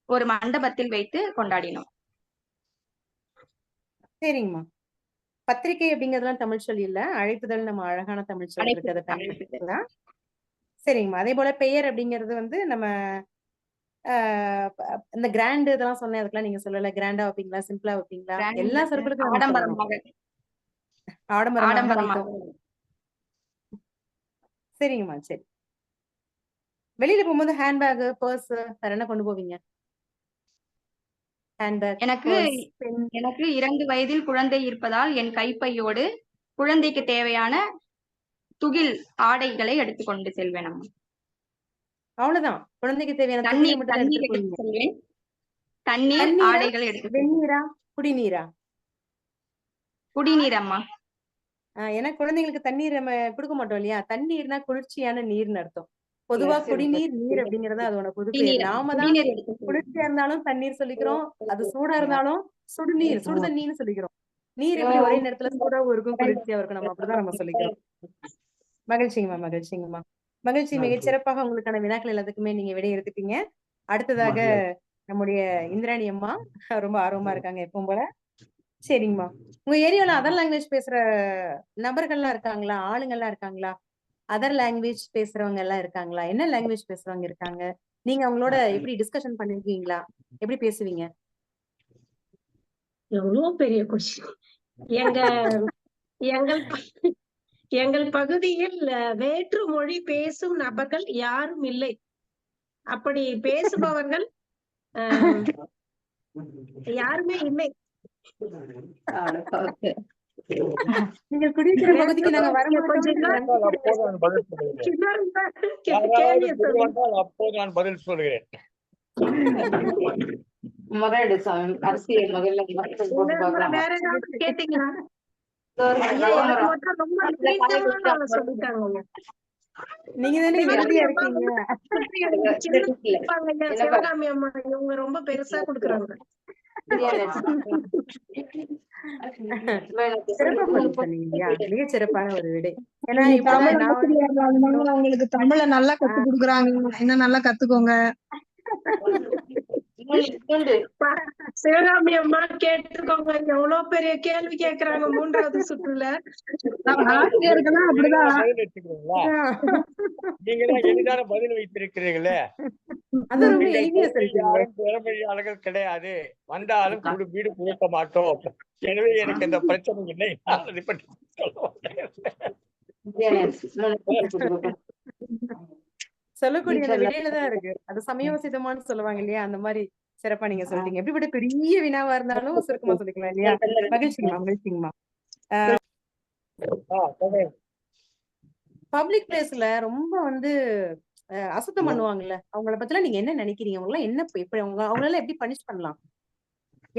ஒரு மண்டபத்தில் வைத்து கொண்டாடினோம். சரிங்கம்மா. பத்திரிகை அப்படிங்கறதுலாம் தமிழ் சொல்லி இல்ல, அழைப்புதல் நம்ம அழகான தமிழ் சொல்லி இருக்கு, அதை பயன்படுத்திக்கலாம். சரிங்கம்மா. அதே போல பெயர் அப்படிங்கிறது வந்து நம்ம இந்த கிராண்ட் இதெல்லாம் சொன்னேன், அதுக்கெல்லாம் நீங்க சொல்லல. கிராண்டா வைப்பீங்களா? சிம்பிளா வைப்பீங்களா? எல்லா சொற்களுக்கும் ஆடம்பரமாக. சரிங்கம்மா. சரி. வெளியில போகும்போது ஹேண்ட்பேக், பர்ஸ் வேற என்ன கொண்டு போவீங்க? எனக்கு 2 வயதில் குழந்தை இருப்பதால் என் கைப்பையோடு குழந்தைக்கு தேவையான துகில் ஆடைகளை எடுத்துக்கொண்டு செல்வேன். அவ்வளவுதான். குழந்தைக்கு தேவையான தண்ணீர் ஆடைகள் எடுத்து. வெந்நீரா குடிநீரா? குடிநீர் அம்மா. ஏன்னா குழந்தைங்களுக்கு தண்ணீர் நம்ம கொடுக்க மாட்டோம் இல்லையா? தண்ணீர்னா குளிர்ச்சியான நீர்னு அர்த்தம். பொதுவா குடிநீர் நீர் அப்படிங்கறது அதோட பொது பேர். நாம தான் குளிர்ச்சியா இருந்தாலும் தண்ணீர் சொல்லிக்கிறோம், அது சூடா இருந்தாலும் சுடுநீர் சுடு தண்ணீர்னு சொல்லிக்கிறோம். நீர் எப்படி ஒரே நேரத்துல சூடாவும் இருக்கும் குளிர்ச்சியாவும் இருக்கும், நம்ம அப்படிதான் நம்ம சொல்லிக்கிறோம். மகிழ்ச்சிங்கம்மா மகிழ்ச்சிங்கம்மா. மகிழ்ச்சி. மிகச் சிறப்பாக உங்களுக்கான வினாக்கள் எல்லாத்துக்குமே நீங்க விடை எடுத்துட்டீங்க. அடுத்ததாக நம்முடைய இந்திராணி அம்மா ரொம்ப ஆர்வமா இருக்காங்க எப்பவும் போல. சரிங்கம்மா. உங்க ஏரியால அதர் லாங்குவேஜ் பேசுற நபர்கள்லாம் இருக்காங்களா? ஆளுங்கள்லாம் இருக்காங்களா? அதர் லாங்குவேஜ் பேசுறவங்க எல்லாம் இருக்காங்களா? என்ன லாங்குவேஜ் பேசுறவங்க இருக்காங்க? நீங்க அவங்களோட எப்படி டிஸ்கஷன் பண்ணிருக்கீங்களா? எப்படி பேசுவீங்க? எவ்வளவு பெரிய கொஸ்டின். எங்கள் பகுதியில் வேற்று மொழி பேசும் நபர்கள் யாரும் இல்லை. அப்படி பேசுபவர்கள் யாருமே இல்லை. நீங்கள் குடியிருக்கிற பகுதிக்கு நாங்க வரும்போது அப்போது நான் பதில் சொல்கிறேன். முறையீடு சாமி. அரசியல் முதல்ல போட்டு பார்க்கலாம். வேற ஏதாவது கேட்டீங்களா? ஐயா நல்ல எனக்கு முறை. மட்டும் ரொம்ப அதுல காய் பிடித்தமான வச்சா சொல்லிட்டாங்க. நீங்க தானே இறுதியா இருக்கீங்க. சிவகாமி அம்மா இவங்க ரொம்ப பெருசா குடுக்குறாங்க. சிறப்பா பதில் சொன்னீங்க இல்லையா? மிக சிறப்பான ஒரு விடை. ஏன்னா நீங்க இப்ப தமிழ் நான் வந்து அதனால உங்களுக்கு தமிழ நல்லா கத்து கொடுக்குறாங்க. இன்னும் நல்லா கத்துக்கோங்க. சிவகாமி அம்மா கேட்டுக்கோங்க, எவ்வளவு பெரிய கேள்வி கேக்குறாங்க 3வது சுற்றுல. ஆசிரியர்களா அப்படிதான். பதில் வச்சுக்கிறீங்களா? நீங்கதான் எளிதான பதில் வைத்திருக்கிறீர்களே. அது ரொம்ப நீங்கள் எளிமையா சொல்றீங்க. யாரும் திறமையாளர்கள் கிடையாது, வந்தாலும் வீடு கொடுக்க மாட்டோம். எனவே எனக்கு இந்த பிரச்சனை இல்லை. நான் அதை பற்றி சொல்ல மாட்டேன். சொல்லக்கூடிய அந்த விடையில தான் இருக்கு. அது சமயோசிதமானு சொல்லுவாங்க இல்லையா? அந்த மாதிரி சிறப்பா நீங்க சொல்லிட்டீங்க. எப்படிப்பட்ட பெரிய வினாவா இருந்தாலும் சுருக்கமா சொல்லிக்கலாம் இல்லையா? மகிழ்ச்சிங்கம்மா, மகிழ்ச்சிங்கம்மா. பப்ளிக் பிளேஸ்ல ரொம்ப வந்து அசுத்தம் பண்ணுவாங்கல்ல, அவங்கள பத்திலாம் நீங்க என்ன நினைக்கிறீங்க? அவங்க எல்லாம் என்ன எப்படி அவங்களால எப்படி பனிஷ் பண்ணலாம்?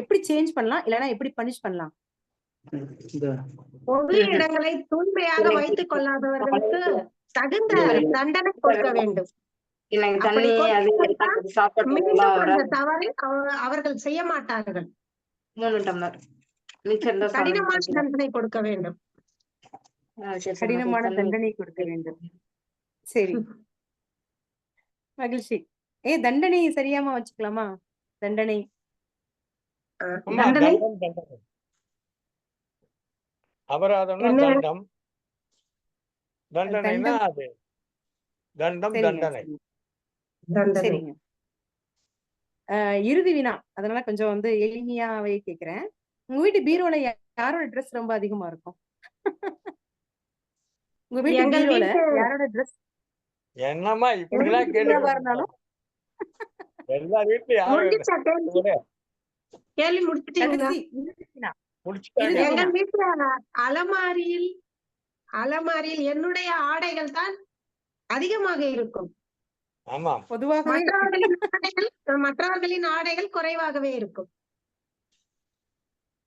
எப்படி சேஞ்ச் பண்ணலாம்? இல்லைன்னா எப்படி பனிஷ் பண்ணலாம்? பொது இடங்களை தூய்மையாக வைத்துக் கொள்ளாதவர்களுக்கு தகுந்த தண்டனை கொடுக்க வேண்டும். மீண்டும் அந்த தவறை அவர்கள் செய்ய மாட்டார்கள். 3 டம்ளர் கடினமான தண்டனை கொடுக்க வேண்டும். கடினமான தண்டனை கொடுக்க வேண்டும். சரி, மகிழ்ச்சி. தண்டனை சரியாம வச்சுக்கலாமா? தண்டனை தண்டனை அபராதம்னா தண்டம், தண்டனைனா அது தண்டம், தண்டனை. சரிங்க. இறுதி வினா, அதனால கொஞ்சம் வந்து எளிமையாவே கேக்குறேன். உங்க வீட்டு பீரோல யாரோட ட்ரெஸ் ரொம்ப அதிகமா இருக்கும்? உங்க வீட்டு பீரோல யாரோட ட்ரெஸ்? என்னம்மா இப்படி எல்லாம் கேள்வி? எல்லா வீட்லயும் கேள்வி முடிச்சிட்டீங்களா? எங்க வீட்டுல அலமாரியில் என்னுடைய ஆடைகள் தான் அதிகமாக இருக்கும். ஆமா, பொதுவாக மற்றவர்களின் ஆடைகள் குறைவாகவே இருக்கும்.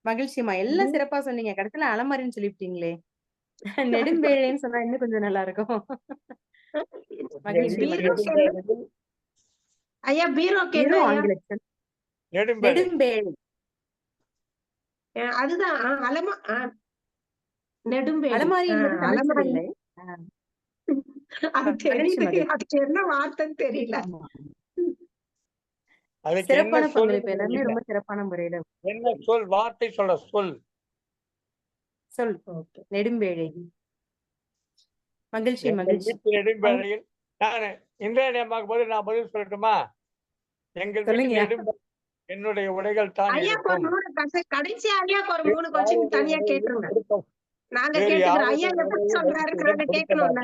மகிழ்ச்சியம்மா, எல்லாம் சிறப்பா சொன்னீங்க. கடைசியில அலமாரின்னு சொல்லிவிட்டீங்களே. நெடும்பேழைன்னு சொன்னா இன்னும் கொஞ்சம் நல்லா இருக்கும். ஐயா பீரோக்கு நெடும்பேழை. அதுதான் அலமாரி அதுக்கு என்ன வார்த்தைன்னு தெரியல. சிறப்பான பங்களிப்பு, எல்லாருமே ரொம்ப சிறப்பான முறையில. என்ன சொல், வார்த்தை சொல்ல சொல். நெடும்பேழை. மகிழ்ச்சி, மகிழ்ச்சி. நெடும்பேழையில் நான் இன்றைய போது நான் பதில் சொல்லட்டுமா? எங்கள் என்னுடைய உடைகள் தான் கடைசி ஐயாக்கு ஒரு 3 கொஸ்டின் தனியா கேட்டுருங்க. நாங்க கேட்டுக்கிறோம். ஐயா எப்படி சொல்றாருன்னு கேட்கணும்ல.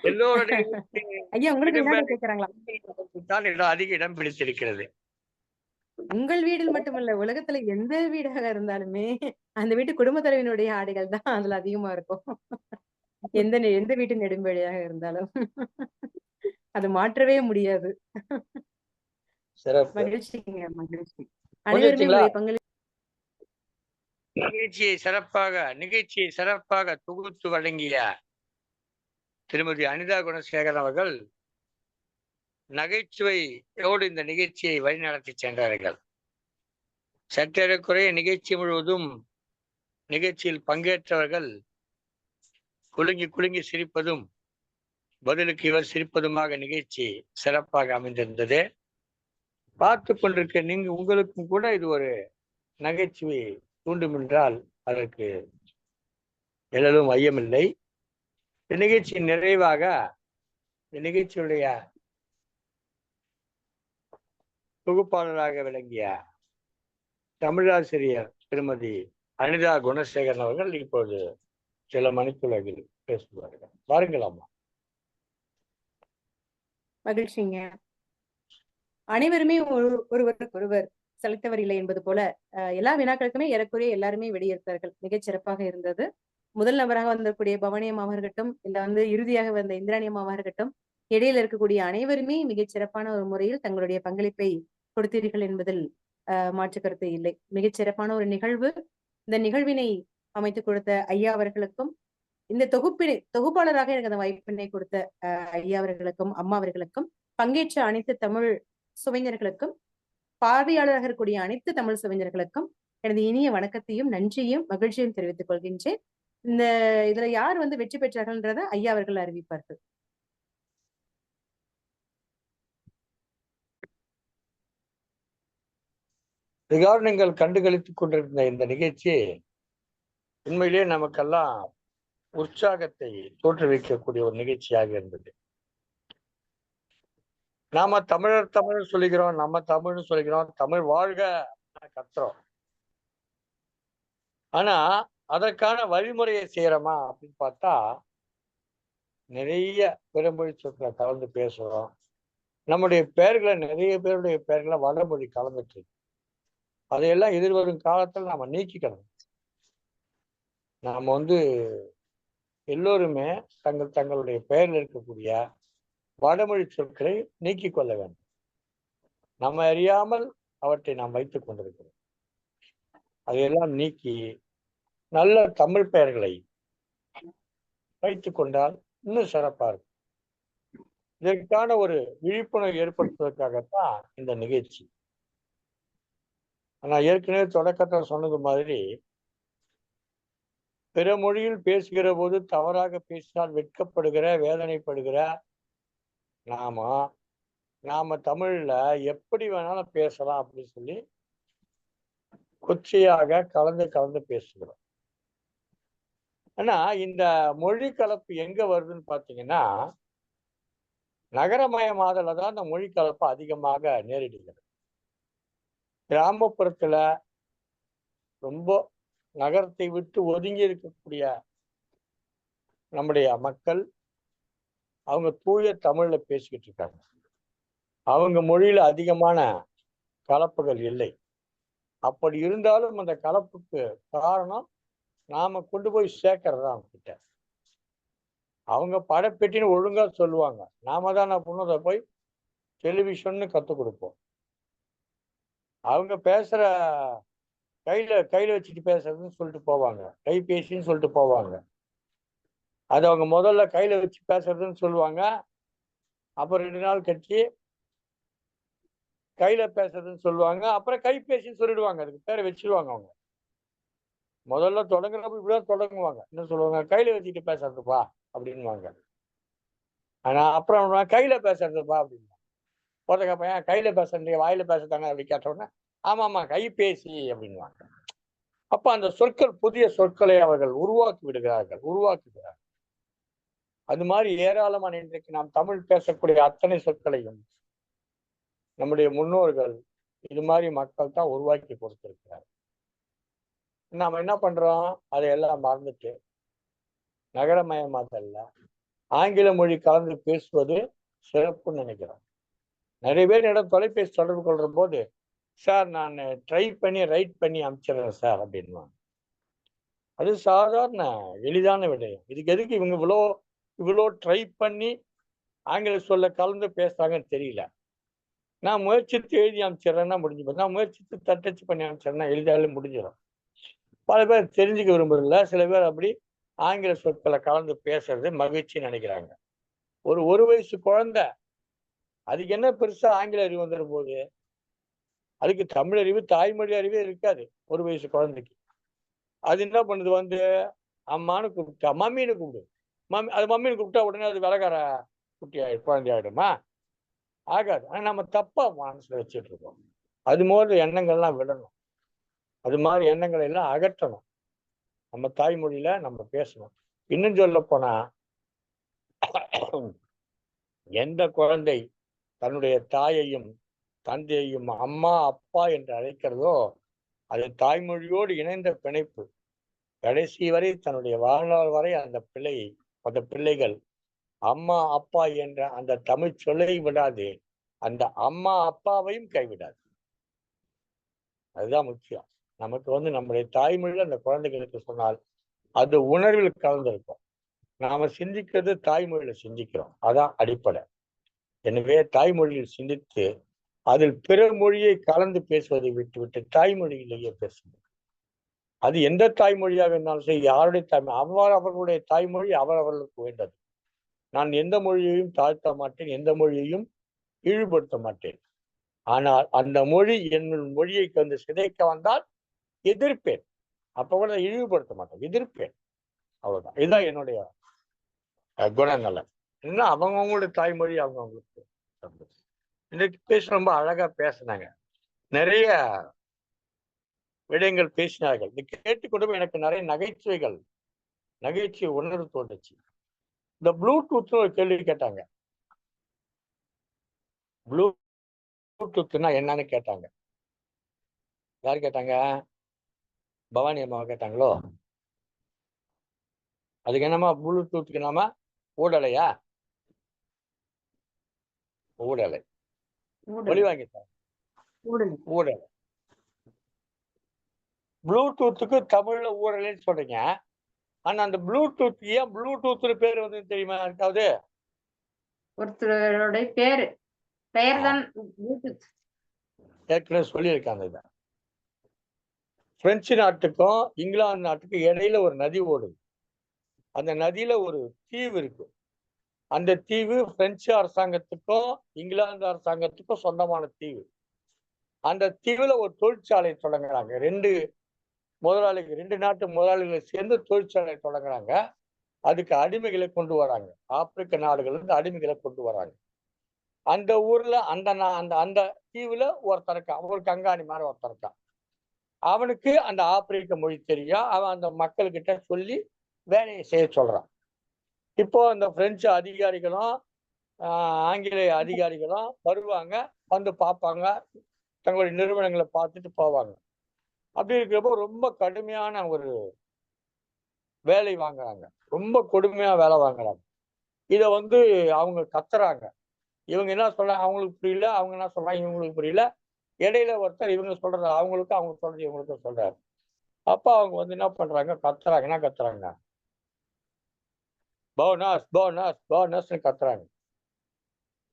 எல்லோருடைய ஐயா உங்களுக்கு என்ன கேக்குறாங்களா? அதிக இடம் பிடித்திருக்கிறது. உங்கள் வீடில் மட்டுமல்ல, உலகத்துல எந்த வீடாக இருந்தாலுமே அந்த வீட்டு குடும்ப தலைவனுடைய ஆடைகள் தான் அதுல அதிகமா இருக்கும். எந்த வீட்டு நெடும்பேழையாக இருந்தாலும் அது மாற்றவே முடியாது. மகிழ்ச்சிங்க, மகிழ்ச்சி. அனைவருமே நிகழ்ச்சியை சிறப்பாக தொகுத்து வழங்கிய திருமதி அனிதா குணசேகரன் அவர்கள் நகைச்சுவையோடு இந்த நிகழ்ச்சியை வழிநடத்தி சென்றார்கள். சற்றேறக்குறைய நிகழ்ச்சி முழுவதும் நிகழ்ச்சியில் பங்கேற்றவர்கள் குலுங்கி குலுங்கி சிரிப்பதும் பதிலுக்கு இவர் சிரிப்பதுமாக நிகழ்ச்சி சிறப்பாக அமைந்திருந்தது. பார்த்து கொண்டிருக்க நீங்க உங்களுக்கும் கூட இது ஒரு நகைச்சுவை தூண்டும் என்றால் அதற்கு எழலும் ஐயமில்லை. நிகழ்ச்சியின் நிறைவாக நிகழ்ச்சியுடைய தொகுப்பாளராக விளங்கிய தமிழாசிரியர் திருமதி அனிதா குணசேகரன் அவர்கள் இப்போது சில மணித்துளவில் பேசுவார்கள். வாருங்களாமா. மகிழ்ச்சிங்க. அனைவருமே ஒருவருக்கொருவர் செலுத்தவர் இல்லை என்பது போல எல்லா வினாக்களுக்குமே ஏறக்குறைய எல்லாருமே வெளியேற்றார்கள். மிகச் சிறப்பாக இருந்தது. முதல் நபராக வந்தக்கூடிய பவானி அம்மாவாக இருக்கட்டும், இல்ல இறுதியாக வந்த இந்திராணி அம்மாவாக இருக்கட்டும், இடையில இருக்கக்கூடிய அனைவருமே மிகச் சிறப்பான ஒரு முறையில் தங்களுடைய பங்களிப்பை கொடுத்தீர்கள் என்பதில் மாற்று கருத்து இல்லை. மிகச் சிறப்பான ஒரு நிகழ்வு. இந்த நிகழ்வினை அமைத்துக் கொடுத்த ஐயா அவர்களுக்கும், இந்த தொகுப்பாளராக எனக்கு அந்த வாய்ப்பினை கொடுத்த ஐயா அவர்களுக்கும், அம்மா அவர்களுக்கும், பங்கேற்ற அனைத்து தமிழ் சுவைஞர்களுக்கும், பார்வையாளராக இருக்கக்கூடிய அனைத்து தமிழ் சுவைஞர்களுக்கும் எனது இனிய வணக்கத்தையும் நன்றியும் மகிழ்ச்சியும் தெரிவித்துக் கொள்கின்றேன். இதுல யார் வெற்றி பெற்றார்கள்ன்றத ஐயா அவர்கள் அறிவிப்பார்கள். இதுகாறு நீங்கள் கண்டுகளித்துக் கொண்டிருந்த இந்த நிகழ்ச்சி உண்மையிலே நமக்கெல்லாம் உற்சாகத்தை தோற்றுவிக்கக்கூடிய ஒரு நிகழ்ச்சியாக இருந்தது. நாம தமிழர் சொல்லுகிறோம், நம்ம தமிழ்னு சொல்லுகிறோம், தமிழ் வாழ்க கத்துறோம். ஆனா அதற்கான வழிமுறையை செய்யறோமா அப்படின்னு பார்த்தா நிறைய பிறமொழி சொற்களை கலந்து பேசுறோம். நம்முடைய பெயர்களை, நிறைய பேருடைய பெயர்களை வடமொழி கலந்துட்டு, அதையெல்லாம் எதிர்வரும் காலத்தில் நாம நீக்கிக்கணும். நாம எல்லோருமே தங்களுடைய பெயரில் இருக்கக்கூடிய வடமொழி சொற்களை நீக்கிக் கொள்ள வேண்டும். நம்ம அறியாமல் அவற்றை நாம் வைத்துக் கொண்டிருக்கிறோம். அதையெல்லாம் நீக்கி நல்ல தமிழ் பெயர்களை வைத்துக் கொண்டால் இன்னும் சிறப்பா இருக்கும். இதற்கான ஒரு விழிப்புணர்வு ஏற்படுத்துவதற்காகத்தான் இந்த நிகழ்ச்சி. ஆனா ஏற்கனவே தொடக்கத்தில் சொன்னது மாதிரி, பிற மொழியில் பேசுகிற போது தவறாக பேசினால் வெட்கப்படுகிற, வேதனைப்படுகிற நாம தமிழ்ல எப்படி வேணாலும் பேசலாம் அப்படின்னு சொல்லி கொச்சையாக கலந்து பேசுகிறோம். ஆனா இந்த மொழி கலப்பு எங்க வருதுன்னு பாத்தீங்கன்னா, நகரமயமாதல தான் இந்த மொழி கலப்பு அதிகமாக நேரிடுகிறது. கிராமப்புறத்துல ரொம்ப நகரத்தை விட்டு ஒதுங்கி இருக்கக்கூடிய நம்முடைய மக்கள் அவங்க தூய தமிழ்ல பேசிக்கிட்டு இருக்காங்க. அவங்க மொழியில அதிகமான கலப்புகள் இல்லை. அப்படி இருந்தாலும் அந்த கலப்புக்கு காரணம் நாம கொண்டு போய் சேர்க்கறது தான் அவங்க கிட்ட. அவங்க படப்பெட்டின்னு ஒழுங்கா சொல்லுவாங்க, நாம தான் என்ன பண்ணோம், அதை போய் டெலிவிஷன்னு கற்றுக் கொடுப்போம். அவங்க பேசுற கையில வச்சுட்டு பேசுறதுன்னு சொல்லிட்டு போவாங்க, கைபேசின்னு சொல்லிட்டு போவாங்க. அது அவங்க முதல்ல கையில வச்சு பேசுறதுன்னு சொல்லுவாங்க. அப்புறம் 2 நாள் கழிச்சு கையில பேசுறதுன்னு சொல்லுவாங்க. அப்புறம் கைபேசின்னு சொல்லிடுவாங்க. அதுக்கு பேரை வச்சிருவாங்க. அவங்க முதல்ல தொடங்குறப்ப இப்படிதான் தொடங்குவாங்க. என்ன சொல்லுவாங்க, கையில வச்சுட்டு பேசுறதுப்பா அப்படின்வாங்க. ஆனா அப்புறம் கையில பேசுறதுப்பா அப்படின்னு ஒருத்தக்க பையன் கையில பேசுறீங்க வாயில பேசுறாங்க அப்படி கேட்டோன்னா, ஆமாமா கைபேசி அப்படின்வாங்க. அப்ப அந்த சொற்கள், புதிய சொற்களை அவர்கள் உருவாக்குகிறார்கள். அது மாதிரி ஏராளமான இன்றைக்கு நாம் தமிழ் பேசக்கூடிய அத்தனை சொற்களையும் நம்முடைய முன்னோர்கள் இது மாதிரி மக்கள் தான் உருவாக்கி கொடுத்திருக்கிறார். நாம என்ன பண்றோம், அதையெல்லாம் மறந்துட்டு நகரமயமாதல்ல ஆங்கில மொழி கலந்து பேசுவது சிறப்புன்னு நினைக்கிறோம். நிறைய பேர் என்னிடம் தொலைபேசி தொடர்பு கொள்ற போது, சார் நான் ட்ரை பண்ணி ரைட் பண்ணி அனுப்பிச்சிடுறேன் சார் அப்படின்வாங்க. அது சாதாரண எளிதான விடயம். இதுக்கு எதுக்கு இவங்க இவ்வளோ ட்ரை பண்ணி ஆங்கில சொல்ல கலந்து பேசுறாங்கன்னு தெரியல. நான் முயற்சித்து எழுதி அனுப்பிச்சிடுறேன்னா முடிஞ்சு போய், நான் முயற்சித்து தட்டச்சு பண்ணி அனுப்பிச்சிடுறேன்னா எளிதாலும் முடிஞ்சிடும். பல பேர் தெரிஞ்சுக்க விரும்புறதில்ல. சில பேர் அப்படி ஆங்கில சொற்களை கலந்து பேசுறது மகிழ்ச்சி நினைக்கிறாங்க. ஒரு வயசு குழந்தை, அதுக்கு என்ன பெருசா ஆங்கில அறிவு வந்துடும் போது, அதுக்கு தமிழ் அறிவு, தாய்மொழி அறிவே இருக்காது ஒரு வயசு குழந்தைக்கு. அது என்ன பண்ணுது, அம்மானு கூப்பிட்டா மம்மின்னு கூப்பிடு, அது மம்மின்னு கூப்பிட்டா உடனே அது விலகார குழந்தை ஆயிடுமா? ஆகாது. ஆனா நம்ம தப்பா மனசுல வச்சுட்டு இருக்கோம். அது மாதிரி எண்ணங்கள்லாம் விடணும். அது மாதிரி எண்ணங்களை எல்லாம் அகற்றணும். நம்ம தாய்மொழியில நம்ம பேசணும். இன்னும் சொல்ல போனா, எந்த குழந்தை தன்னுடைய தாயையும் தந்தையையும் அம்மா அப்பா என்று அழைக்கிறதோ அது தாய்மொழியோடு இணைந்த பிணைப்பு. கடைசி வரை தன்னுடைய வாழ்நாள் வரை அந்த பிள்ளைகள் அம்மா அப்பா என்ற அந்த தமிழ் சொல்லை விடாது, அந்த அம்மா அப்பாவையும் கைவிடாது. அதுதான் முக்கியம். நமக்கு நம்முடைய தாய்மொழியில அந்த குழந்தைகளுக்கு சொன்னால் அது உணர்வில் கலந்திருக்கும். நாம சிந்திக்கிறது தாய்மொழியில சிந்திக்கிறோம். அதான் அடிப்படை. எனவே தாய்மொழியில் சிந்தித்து அதில் பிற மொழியை கலந்து பேசுவதை விட்டுவிட்டு தாய்மொழியிலேயே பேசுவது. அது எந்த தாய்மொழியாக இருந்தாலும் சரி, யாருடைய தாய்மொழி அவர்களுடைய தாய்மொழி அவர்களுக்கு வேண்டது. நான் எந்த மொழியையும் தாழ்த்த மாட்டேன், எந்த மொழியையும் இழிவுபடுத்த மாட்டேன். ஆனால் அந்த மொழி என் மொழியை வந்து சிதைக்க வந்தால் எதிர்ப்பேன். அப்ப கூட இழிவுபடுத்த மாட்டேன், எதிர்ப்பேன். அவ்வளவுதான். இதுதான் என்னுடைய குணநலன். ஏன்னா அவங்கவுங்களுடைய தாய்மொழி அவங்கவுங்களுக்கு. இன்னைக்கு பேச ரொம்ப அழகா பேசினாங்க, நிறைய விடயங்கள் பேசினார்கள். இது கேட்டுக்கொண்டு எனக்கு நிறைய நகைச்சுவை உணர்வு தோன்றுச்சு. இந்த ப்ளூடூத் ஒரு கேள்வி கேட்டாங்க. ப்ளூடூத்னா என்னன்னு கேட்டாங்க. யாரு கேட்டாங்க? பவானி அம்மாவை கேட்டாங்களோ? அதுக்கு என்னமா ப்ளூடூத்துக்கு என்னமா ஊடலையா? ஊடலை ஒளி வாங்கிட்டாங்க. ஊடலை. ப்ளூடூத்துக்கு தமிழ்ல ஊடலைன்னு சொல்றீங்க. ஆனா அந்த ப்ளூடூத் ஏன் ப்ளூடூத்னு பேர் வந்து தெரியுமா இருக்காது? ஒருத்தருடைய பெயர் தான் ப்ளூடூத். ஏற்கனவே சொல்லியிருக்காங்க. இதை பிரெஞ்சு நாட்டுக்கும் இங்கிலாந்து நாட்டுக்கும் இடையில ஒரு நதி ஓடுது. அந்த நதியில ஒரு தீவு இருக்கு. அந்த தீவு பிரெஞ்சு அரசாங்கத்துக்கும் இங்கிலாந்து அரசாங்கத்துக்கும் சொந்தமான தீவு. அந்த தீவுல ஒரு தொழிற்சாலை தொடங்குறாங்க. ரெண்டு நாட்டு முதலாளிகளை சேர்ந்து தொழிற்சாலை தொடங்குறாங்க. அதுக்கு அடிமைகளை கொண்டு வராங்க. ஆப்பிரிக்க நாடுகள் இருந்து அடிமைகளை கொண்டு வராங்க. அந்த ஊர்ல அந்த தீவுல ஒருத்தர் இருக்கான், ஒரு கங்காணி மாதிரி ஒருத்தர் இருக்கான். அவனுக்கு அந்த ஆப்பிரிக்க மொழி தெரியும். அவன் அந்த மக்கள்கிட்ட சொல்லி வேலையை செய்ய சொல்றான். இப்போ அந்த பிரெஞ்சு அதிகாரிகளும் ஆங்கிலேய அதிகாரிகளும் வருவாங்க, வந்து பார்ப்பாங்க, தங்களுடைய நிறுவனங்களை பார்த்துட்டு போவாங்க. அப்படி இருக்கிறப்போ ரொம்ப கடுமையான ஒரு வேலை வாங்குறாங்க, ரொம்ப கொடுமையா வேலை வாங்குறாங்க. இதை வந்து அவங்க கத்துறாங்க. இவங்க என்ன சொல்றாங்க அவங்களுக்கு புரியல, அவங்க என்ன சொல்றாங்க இவங்களுக்கு புரியல. இடையில ஒருத்தர் இவங்க சொல்றது அவங்களுக்கு, அவங்க சொல்றது இவங்களுக்கும் சொல்றாரு. அப்ப அவங்க வந்து என்ன பண்றாங்க, கத்துறாங்க, போனஸ் போனஸ் போனஸ்ன்னு கத்துறாங்க.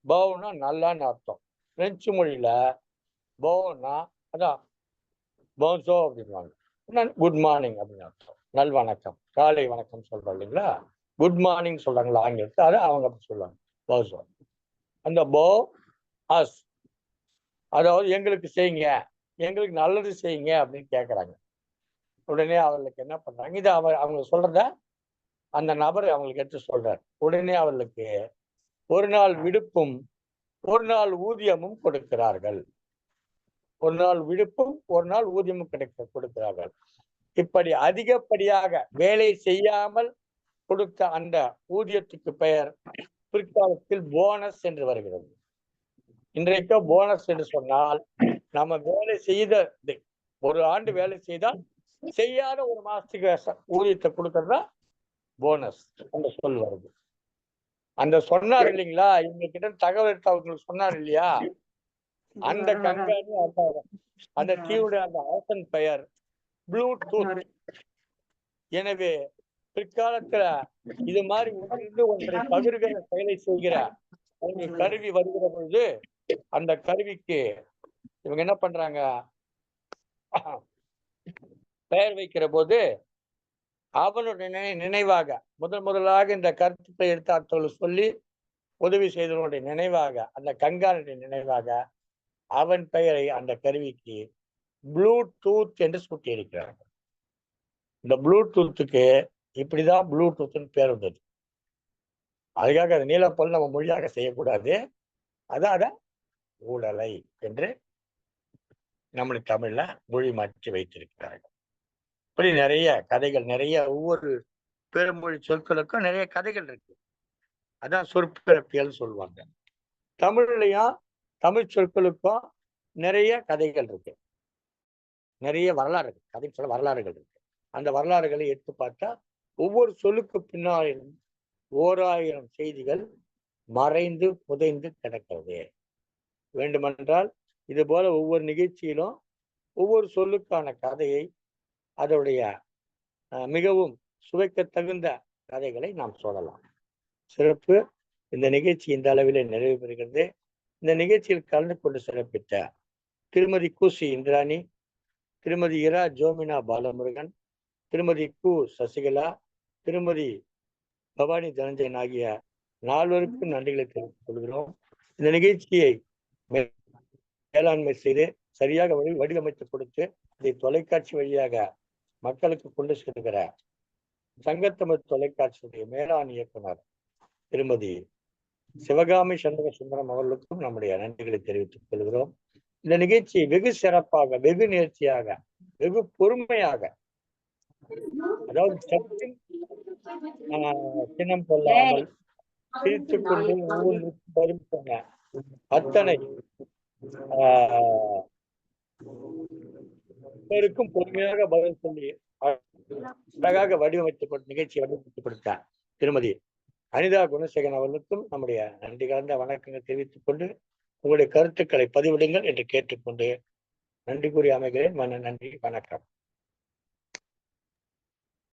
போனா நல்லான்னு அர்த்தம். பிரெஞ்சு மொழியில போனா அதான் போன்சோ அப்படின்வாங்க. குட் மார்னிங் அப்படின்னு அர்த்தம். நல்வணக்கம், காலை வணக்கம் சொல்றோம் இல்லைங்களா? குட் மார்னிங் சொல்றாங்களா ஆங்கிலத்தை, அதை அவங்க அப்படி சொல்லுவாங்க போசோ. அந்த போ அஸ் அதாவது எங்களுக்கு செய்யுங்க, எங்களுக்கு நல்லது செய்யுங்க அப்படின்னு கேட்குறாங்க. உடனே அவர்களுக்கு என்ன பண்றாங்க, இது அவங்க சொல்றத அந்த நபர் அவங்களுக்கு எடுத்து சொல்றாரு. உடனே அவர்களுக்கு ஒரு நாள் விடுப்பும் ஒரு நாள் ஊதியமும் கொடுக்கிறார்கள். ஒரு நாள் விடுப்பும் ஒரு நாள் ஊதியமும் கொடுக்கிறார்கள். இப்படி அதிகப்படியாக வேலை செய்யாமல் கொடுத்த அந்த ஊதியத்துக்கு பெயர் பிற்காலத்தில் போனஸ் என்று வருகிறது. இன்றைக்கு போனஸ் என்று சொன்னால் நம்ம வேலை செய்த ஒரு ஆண்டு வேலை செய்தால் செய்யாத ஒரு மாசத்துக்கு ஊதியத்தை கொடுக்கறதா போனஸ் அந்த சொல் வருது. அந்த சொன்னார் இல்லைங்களா, இவங்க கிட்ட தகவல் எடுத்து அவங்களுக்கு சொன்னார் இல்லையா, அந்த கண்காணி அந்த தீவுடைய அந்த அரசன் பெயர் ப்ளூடூத். எனவே பிற்காலத்துல இது மாதிரி ஒன்றை பகிர்கிற செயலை செய்கிற ஒரு கருவி வருகிற பொழுது அந்த கருவிக்கு இவங்க என்ன பண்றாங்க, பெயர் வைக்கிற போது அவனுடைய நினைவாக முதலாக இந்த கருத்துக்களை எடுத்தார்கள் சொல்லி உதவி செய்தவனுடைய நினைவாக, அந்த கண்காணியுடைய நினைவாக அவன் பெயரை அந்த கருவிக்கு ப்ளூடூத் என்று சூட்டி இருக்கிறார்கள். இந்த ப்ளூடூத்துக்கு இப்படிதான் ப்ளூடூத்னு பேர் வந்தது. அதுக்காக அது நீலப்பல் நம்ம மொழியாக செய்யக்கூடாது. அதான் ஊடலை என்று நம்முடைய தமிழ்ல மொழி மாற்றி வைத்திருக்கிறார்கள். இப்படி நிறைய கதைகள், நிறைய ஒவ்வொரு பெருமொழி சொற்களுக்கும் நிறைய கதைகள் இருக்கு. அதான் சொற்பிறப்பியல் சொல்லுவாங்க. தமிழ்லையும் தமிழ் சொற்களுக்கும் நிறைய கதைகள் இருக்கு, நிறைய வரலாறு இருக்கு, கதை சொல்ல வரலாறுகள் இருக்கு. அந்த வரலாறுகளை எடுத்து பார்த்தா ஒவ்வொரு சொல்லுக்கு பின்னாலும் 1000 செய்திகள் மறைந்து புதைந்து கிடக்கிறது. வேண்டுமென்றால் இது போல ஒவ்வொரு நிகழ்ச்சியிலும் ஒவ்வொரு சொல்லுக்கான கதையை, அதனுடைய மிகவும் சுவைக்க தகுந்த கதைகளை நாம் சொல்லலாம். சிறப்பு. இந்த நிகழ்ச்சி இந்த அளவிலே நிறைவு பெறுகிறது. இந்த நிகழ்ச்சியில் கலந்து கொண்டு சிறப்பித்த திருமதி கூசி இந்திராணி, திருமதி இரா ஜோமினா பாலமுருகன், திருமதி கு சசிகலா, திருமதி பவானி தனஞ்சயன் ஆகிய 4 நன்றிகளை தெரிவித்துக் கொள்கிறோம். இந்த நிகழ்ச்சியை மேலாண்மை செய்து சரியாக வடிவமைத்து கொடுத்து இதை தொலைக்காட்சி வழியாக மக்களுக்கு கொண்டு செல்கிற சங்கத்தமிழ் தொலைக்காட்சியுடைய மேலாண் இயக்குனர் திருமதி சிவகாமி சண்முக சுந்தரம் அவர்களுக்கும் நம்முடைய நன்றிகளை தெரிவித்துக் கொள்கிறோம். இந்த நிகழ்ச்சி வெகு சிறப்பாக, வெகு நேர்த்தியாக, வெகு பொறுமையாக, அதாவது சின்னம் கொள்ளாமல் சிரித்துக் கொண்டு ஒவ்வொன்றுக்கும் பதில் சொன்ன அத்தனை பேருக்கும் பொறுமையாக பதில் சொல்லி அழகாக நிகழ்ச்சியை வடிவமைத்து கொடுத்த திருமதி அனிதா குணசேகரன் அவர்களுக்கும் நம்முடைய நன்றி கலந்த வணக்கங்கள் தெரிவித்துக் கொண்டு உங்களுடைய கருத்துக்களை பதிவிடுங்கள் என்று கேட்டுக்கொண்டு நன்றி கூறி அமைகிறேன். நன்றி, வணக்கம்.